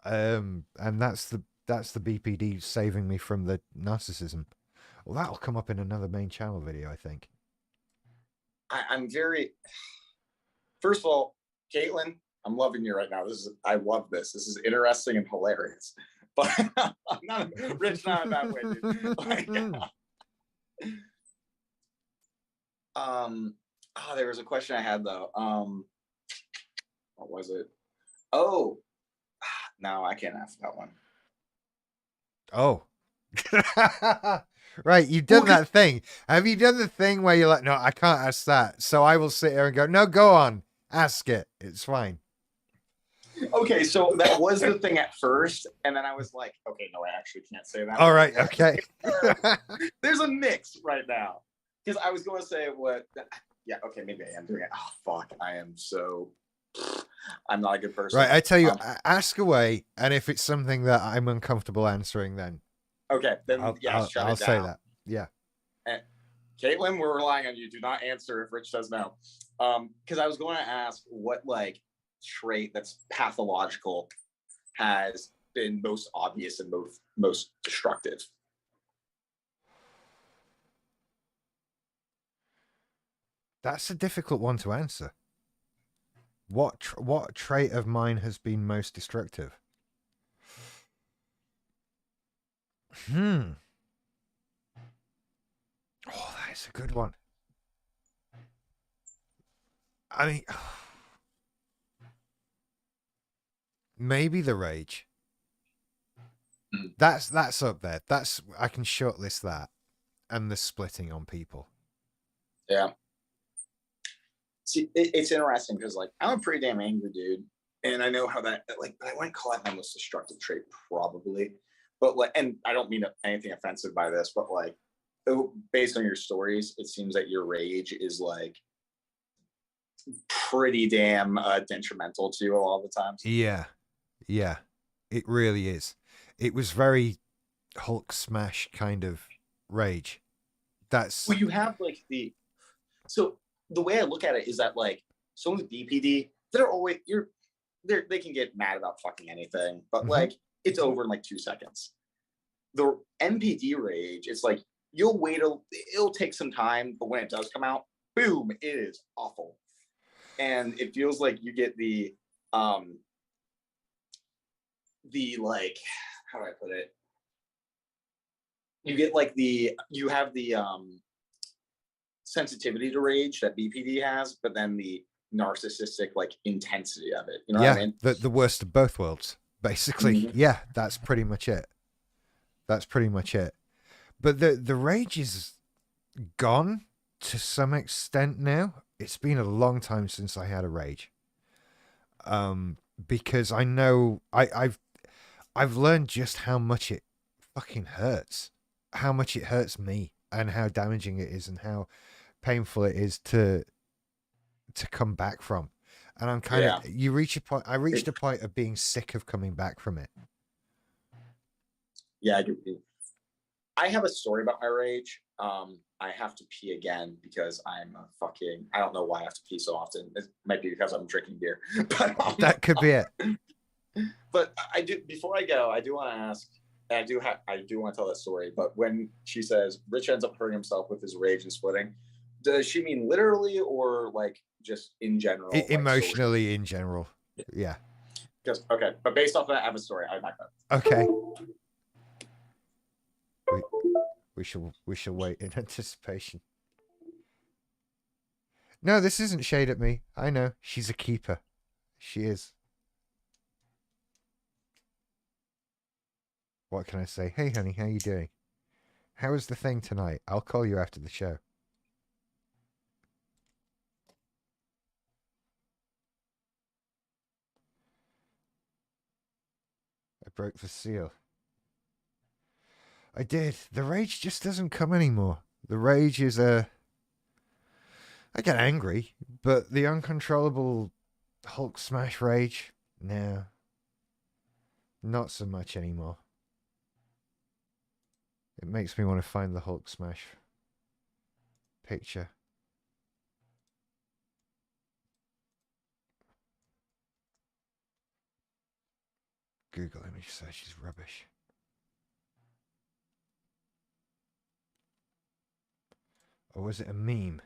And that's the BPD saving me from the narcissism. Well, that'll come up in another main channel video, I think. I'm very. First of all, Caitlin, I'm loving you right now. I love this. This is interesting and hilarious. but I'm not Rich, not in that way, dude. Like, there was a question I had though. What was it? Oh, no, I can't ask that one. Oh. Right, you've Well, done that thing. Have you done the thing where you're like, no, I can't ask that. So I will sit here and go, no, go on. Ask it. It's fine. okay, so that was the thing at first, and then I was like, okay, no, I actually can't say that. All right, okay. There's a mix right now. Because I was going to say what, yeah, okay, maybe I am doing it. Oh, fuck, I'm not a good person. Right, I tell you, ask away, and if it's something that I'm uncomfortable answering, then okay, then I'll shut it say down. that. Yeah. And Caitlin, we're relying on you. Do not answer if Rich says no. Because I was going to ask what like trait that's pathological has been most obvious and most destructive. That's a difficult one to answer. What trait of mine has been most destructive? Oh, that is a good one. I mean, maybe the rage. That's up there. I can shortlist that, and the splitting on people. Yeah. See, it's interesting because like I'm a pretty damn angry dude, and I know how that like I wouldn't call that my most destructive trait probably, but like, and I don't mean anything offensive by this, but like based on your stories, it seems that your rage is like pretty damn detrimental to you a lot of the times. Yeah, it really is. It was very Hulk smash kind of rage. That's well, you have like so the way I look at it is that like someone with BPD, they can get mad about fucking anything, but like it's over in like 2 seconds. The NPD rage, it's like you'll wait it'll take some time, but when it does come out, boom, it is awful. And it feels like you get the like, how do I put it? You get like you have the sensitivity to rage that BPD has, but then the narcissistic like intensity of it. You know what I mean? The worst of both worlds, basically. Mm-hmm. Yeah, that's pretty much it. But the rage is gone to some extent now. It's been a long time since I had a rage. Because I know I've learned just how much it fucking hurts. How much it hurts me and how damaging it is and how painful it is to come back from. And I'm kind of I reached a point of being sick of coming back from it. Yeah, I do. I have a story about my rage. I have to pee again because I don't know why I have to pee so often. It might be because I'm drinking beer. But, that could be it. But before I go, I do want to ask, and I do want to tell that story, but when she says Rich ends up hurting himself with his rage and splitting, does she mean literally or like just in general? Emotionally, like in general. Yeah. Just okay, but based off of that, I have a story. I back up. Okay. We shall wait in anticipation. No, this isn't shade at me. I know. She's a keeper. She is. What can I say? Hey, honey, how you doing? How was the thing tonight? I'll call you after the show. I broke the seal. I did. The rage just doesn't come anymore. The rage is I get angry, but the uncontrollable Hulk smash rage, no. Not so much anymore. It makes me want to find the Hulk smash picture. Google image search is rubbish. Or was it a meme?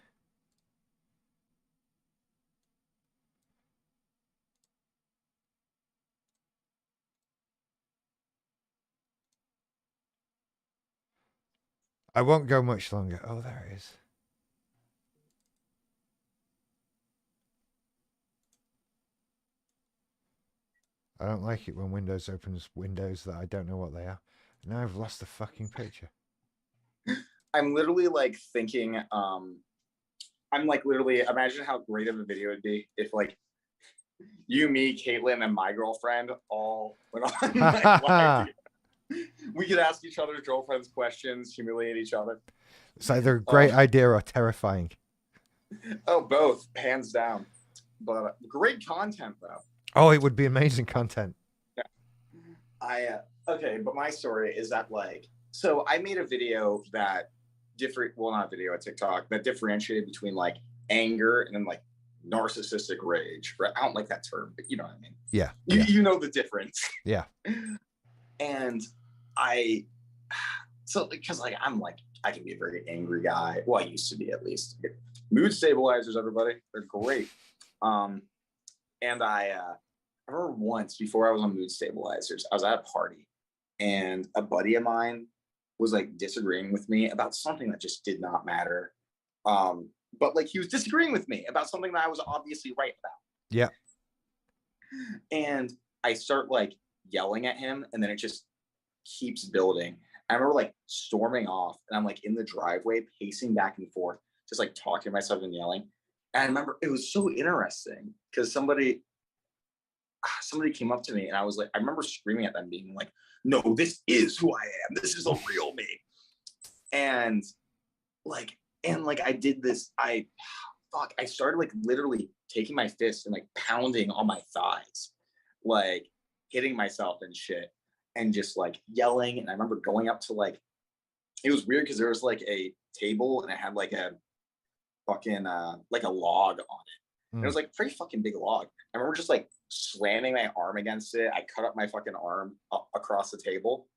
I won't go much longer. Oh, there it is. I don't like it when Windows opens windows that I don't know what they are. Now I've lost the fucking picture. I'm literally like thinking, I'm like literally imagine how great of a video it'd be if like you, me, Caitlin, and my girlfriend all went on like live. We could ask each other's girlfriends questions, humiliate each other. It's either a great idea or terrifying. Oh, both, hands down. But great content though. Oh, it would be amazing content. Yeah. Okay, but my story is that like, so I made a video that not video, a TikTok that differentiated between like anger and then like narcissistic rage. Right? I don't like that term, but you know what I mean. Yeah. You know the difference. Yeah. And because like I can be a very angry guy. Well, I used to be at least. Mood stabilizers, everybody, they're great. And I remember once before I was on mood stabilizers, I was at a party, and a buddy of mine was like disagreeing with me about something that just did not matter. But like he was disagreeing with me about something that I was obviously right about. Yeah. And I start like yelling at him, and then it just keeps building. I remember like storming off, and I'm like in the driveway, pacing back and forth, just like talking to myself and yelling. And I remember it was so interesting because somebody came up to me, and I remember screaming at them, being like, "No, this is who I am. This is the real me." And I did this. I started like literally taking my fist and like pounding on my thighs, like hitting myself and shit, and just like yelling. And I remember going up to like, it was weird because there was like a table and it had like a fucking like a log on it. And it was like a pretty fucking big log. I remember just like slamming my arm against it. I cut up my fucking arm across the table.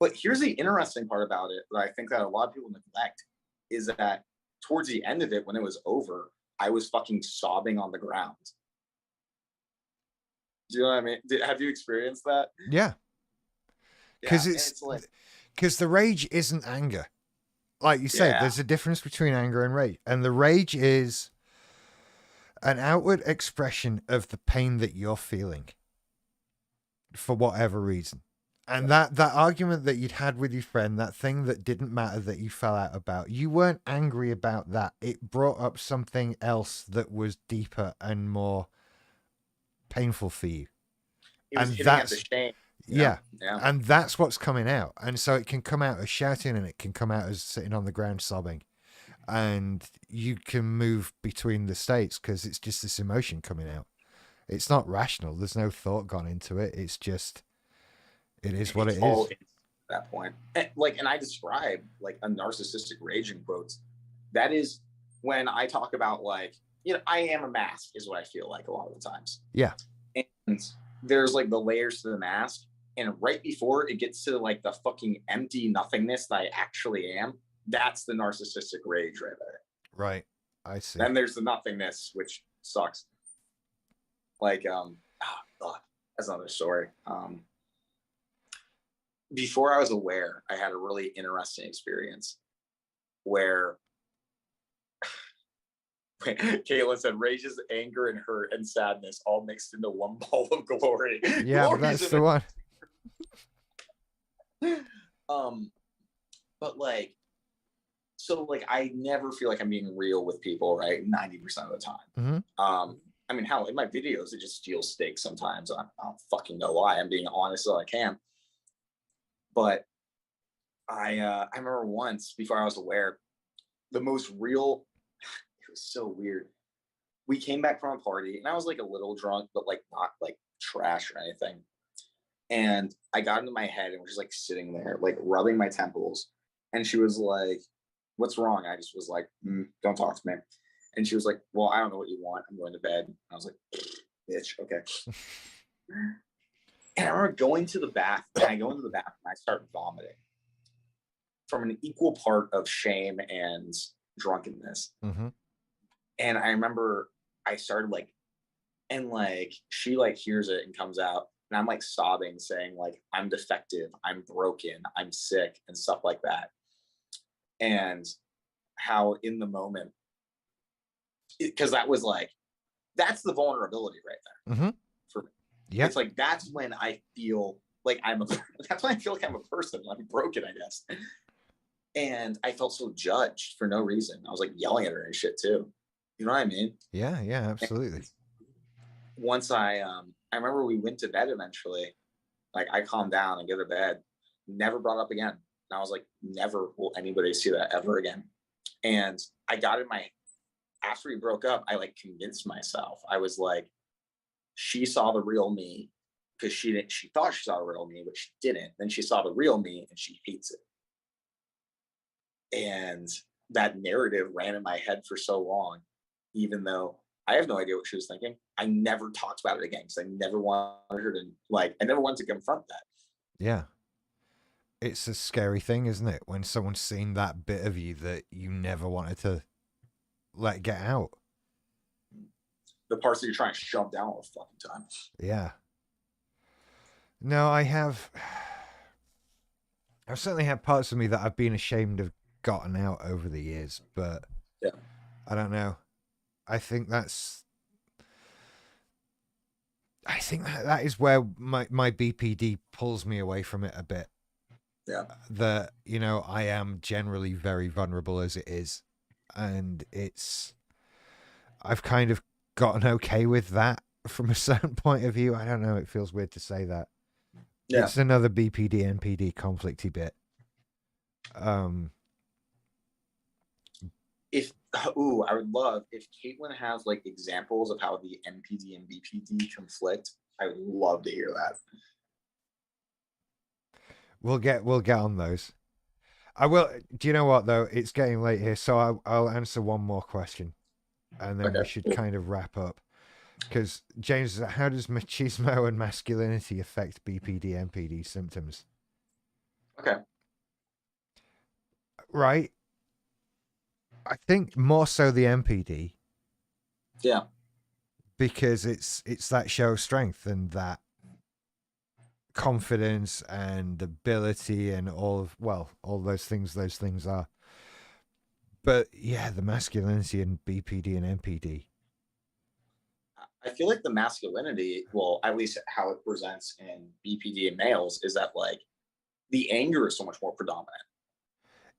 But here's the interesting part about it that I think that a lot of people neglect is that towards the end of it, when it was over, I was fucking sobbing on the ground. Do you know what I mean? Have you experienced that? Yeah. Because the rage isn't anger. Like you said, there's a difference between anger and rage. And the rage is an outward expression of the pain that you're feeling for whatever reason. And that argument that you'd had with your friend, that thing that didn't matter that you fell out about, you weren't angry about that. It brought up something else that was deeper and more painful for you. And that's the shame. Yeah. And that's what's coming out. And so it can come out as shouting, and it can come out as sitting on the ground sobbing. And you can move between the states because it's just this emotion coming out. It's not rational. There's no thought gone into it. It's just, it is what it is. At that point. And I describe like a narcissistic rage in quotes. That is when I talk about like, I am a mask is what I feel like a lot of the times. Yeah. And there's like the layers to the mask. And right before it gets to like the fucking empty nothingness that I actually am, that's the narcissistic rage right there. Right. I see. Then there's the nothingness, which sucks. Like, that's another story. Before I was aware, I had a really interesting experience where Caitlin said rage is anger and hurt and sadness all mixed into one ball of glory. Yeah, that's the one. But like, so like I never feel like I'm being real with people, right? 90% of the time. Mm-hmm. I mean, hell, in my videos, it just feels fake sometimes. I don't fucking know why. I'm being honest as I can. But I remember once, before I was aware, the most real, it was so weird. We came back from a party, and I was like a little drunk, but like not like trash or anything. And I got into my head and was just like sitting there, like rubbing my temples. And she was like, "What's wrong?" I just was like, "Don't talk to me." And she was like, "Well, I don't know what you want. I'm going to bed." And I was like, "Bitch, okay." And I remember going to the bath, and I go into the bathroom, and I start vomiting from an equal part of shame and drunkenness. Mm-hmm. And I remember I started like, and like she like hears it and comes out, and I'm like sobbing, saying like, "I'm defective, I'm broken, I'm sick," and stuff like that. and how in the moment, because that was like, that's the vulnerability right there Mm-hmm. for me. Yeah. It's like, that's when I feel like that's when I feel like I'm a person. I'm broken, I guess. And I felt so judged for no reason. I was like yelling at her and shit too. You know what I mean? Yeah, yeah, absolutely. And once I remember we went to bed eventually. Like I calmed down and go to bed. Never brought up again. And I was like, never will anybody see that ever again. And I got in my, after we broke up, I like convinced myself. I was like, she saw the real me, because she thought she saw the real me, but she didn't. Then she saw the real me and she hates it. And that narrative ran in my head for so long, even though I have no idea what she was thinking. I never talked about it again because I never wanted her to, like, I never wanted to confront that. Yeah. It's a scary thing, isn't it? When someone's seen that bit of you that you never wanted to let get out. The parts that you're trying to shove down all the fucking time. Yeah. No, I've certainly had parts of me that I've been ashamed of gotten out over the years, but yeah, I don't know. I think that is where my BPD pulls me away from it a bit. Yeah. That, you know, I am generally very vulnerable as it is. And I've kind of gotten okay with that from a certain point of view. I don't know. It feels weird to say that. Yeah. It's another BPD, NPD conflicty bit. I would love if Caitlin has like examples of how the NPD and BPD conflict. I would love to hear that. We'll get on those. I will. Do you know what though? It's getting late here, so I'll answer one more question, and then we should kind of wrap up. Because James, how does machismo and masculinity affect BPD NPD symptoms? Okay. Right. I think more so the NPD. Yeah. Because it's that show of strength and that confidence and ability and all those things are. But yeah, the masculinity in BPD and NPD. I feel like the masculinity, well, at least how it presents in BPD and males, is that like the anger is so much more predominant.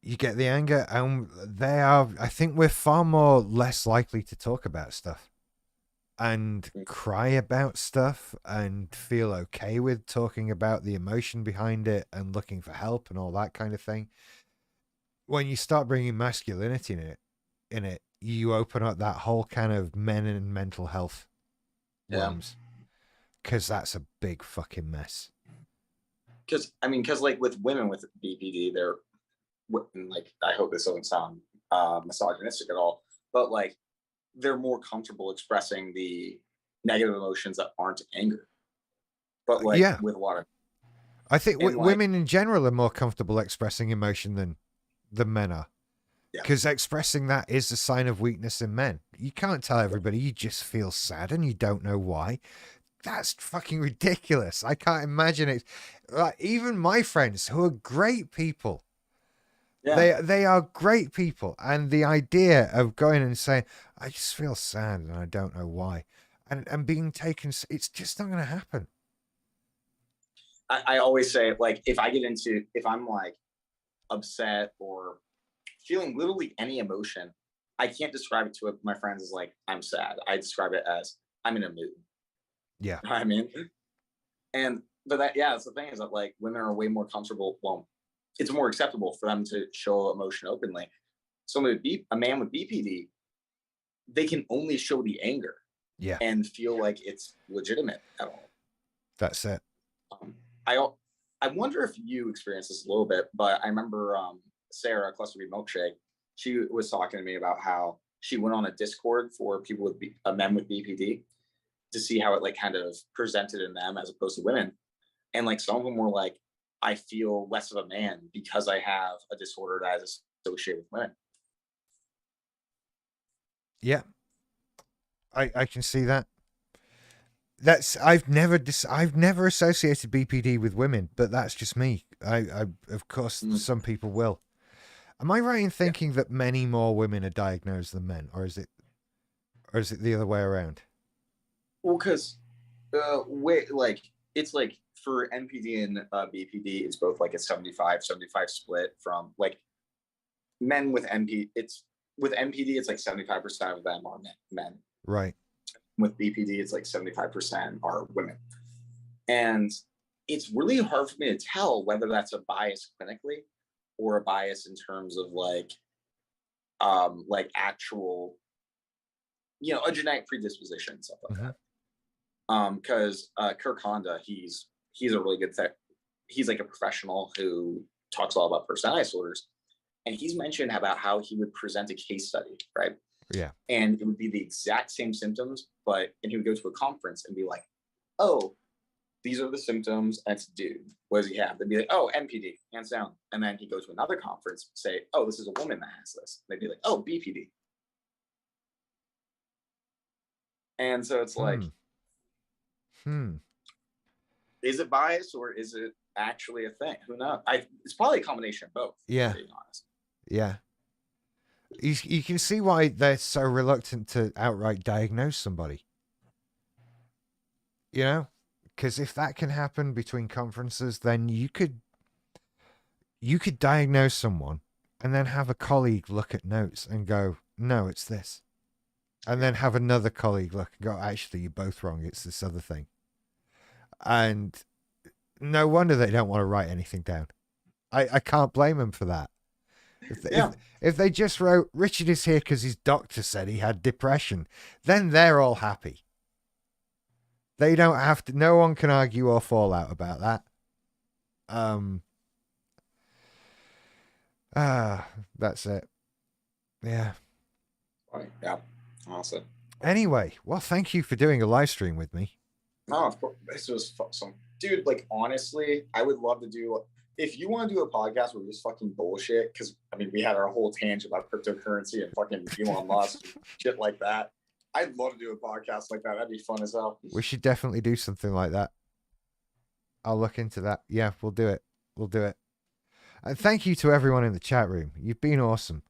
You get the anger, and I think we're far more less likely to talk about stuff and cry about stuff and feel okay with talking about the emotion behind it and looking for help and all that kind of thing. When you start bringing masculinity in it, you open up that whole kind of men and mental health realms, because that's a big fucking mess. Because like with women with BPD, they're like, I hope this doesn't sound misogynistic at all, but like they're more comfortable expressing the negative emotions that aren't anger. But like with a lot of, I think women in general are more comfortable expressing emotion than men are. Because expressing that is a sign of weakness in men. You can't tell everybody you just feel sad and you don't know why. That's fucking ridiculous. I can't imagine it. Like, even my friends who are great people, they are great people. And the idea of going and saying, I just feel sad and I don't know why, and being taken, it's just not going to happen. I always say, like, if I'm like upset or feeling literally any emotion, I can't describe it to my friends as like, I'm sad. I describe it as I'm in a mood. Yeah. You know what I mean? But that's the thing, is that like women are way more comfortable. Well, it's more acceptable for them to show emotion openly. So a man with BPD, they can only show the anger. Yeah. And feel like it's legitimate at all. That's it. I wonder if you experienced this a little bit, but I remember Sarah, Cluster B Milkshake, she was talking to me about how she went on a Discord for people with men with BPD to see how it like kind of presented in them as opposed to women. And like some of them were like, I feel less of a man because I have a disorder that is associated with women. Yeah. I can see that. I've never associated BPD with women, but that's just me. I of course some people will. Am I right in thinking that many more women are diagnosed than men, or is it the other way around? Well, because wait, like it's like for NPD and BPD, it's both like a 75-75 split from like men with MP. It's with NPD, it's like 75% of them are men. Right. With BPD, it's like 75% are women. And it's really hard for me to tell whether that's a bias clinically or a bias in terms of like actual, a genetic predisposition and stuff like Mm-hmm. that. Because Kirk Honda, he's a really good he's like a professional who talks all about personality disorders, and he's mentioned about how he would present a case study, right? Yeah. And it would be the exact same symptoms, and he would go to a conference and be like, "Oh, these are the symptoms." And it's a dude. What does he have? They'd be like, "Oh, NPD, hands down." And then he'd go to another conference, say, "Oh, this is a woman that has this." They'd be like, "Oh, BPD." And so it's like, is it bias or is it actually a thing? Who knows? It's probably a combination of both. Yeah. Being honest. Yeah. You can see why they're so reluctant to outright diagnose somebody. You know, because if that can happen between conferences, then you could diagnose someone and then have a colleague look at notes and go, "No, it's this," and then have another colleague look and go, "Actually, you're both wrong. It's this other thing." And no wonder they don't want to write anything down. I can't blame them for that. If they just wrote, "Richard is here because his doctor said he had depression," then they're all happy. They don't have to. No one can argue or fall out about that. That's it. Yeah. Right. Yeah. Awesome. Anyway, well, thank you for doing a live stream with me. No, of course. This was some dude. Like honestly, I would love to do. If you want to do a podcast where we just fucking bullshit, because I mean, we had our whole tangent about cryptocurrency and fucking Elon Musk and shit like that. I'd love to do a podcast like that. That'd be fun as hell. We should definitely do something like that. I'll look into that. Yeah, we'll do it. We'll do it. And thank you to everyone in the chat room. You've been awesome.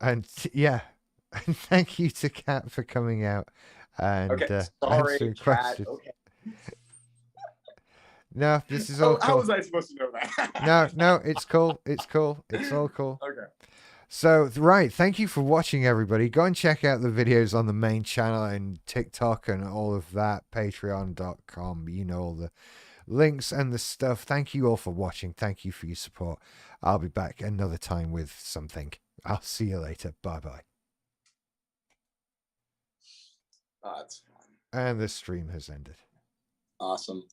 And yeah, and thank you to Kat for coming out and answering questions. Okay. No, this is all cool. How was I supposed to know No, that? it's cool. It's cool. It's all cool. Okay. So, right, thank you for watching, everybody. Go and check out the videos on the main channel and TikTok and all of that, patreon.com. You know, all the links and the stuff. Thank you all for watching. Thank you for your support. I'll be back another time with something. I'll see you later. Bye-bye. That's fun. And the stream has ended. Awesome.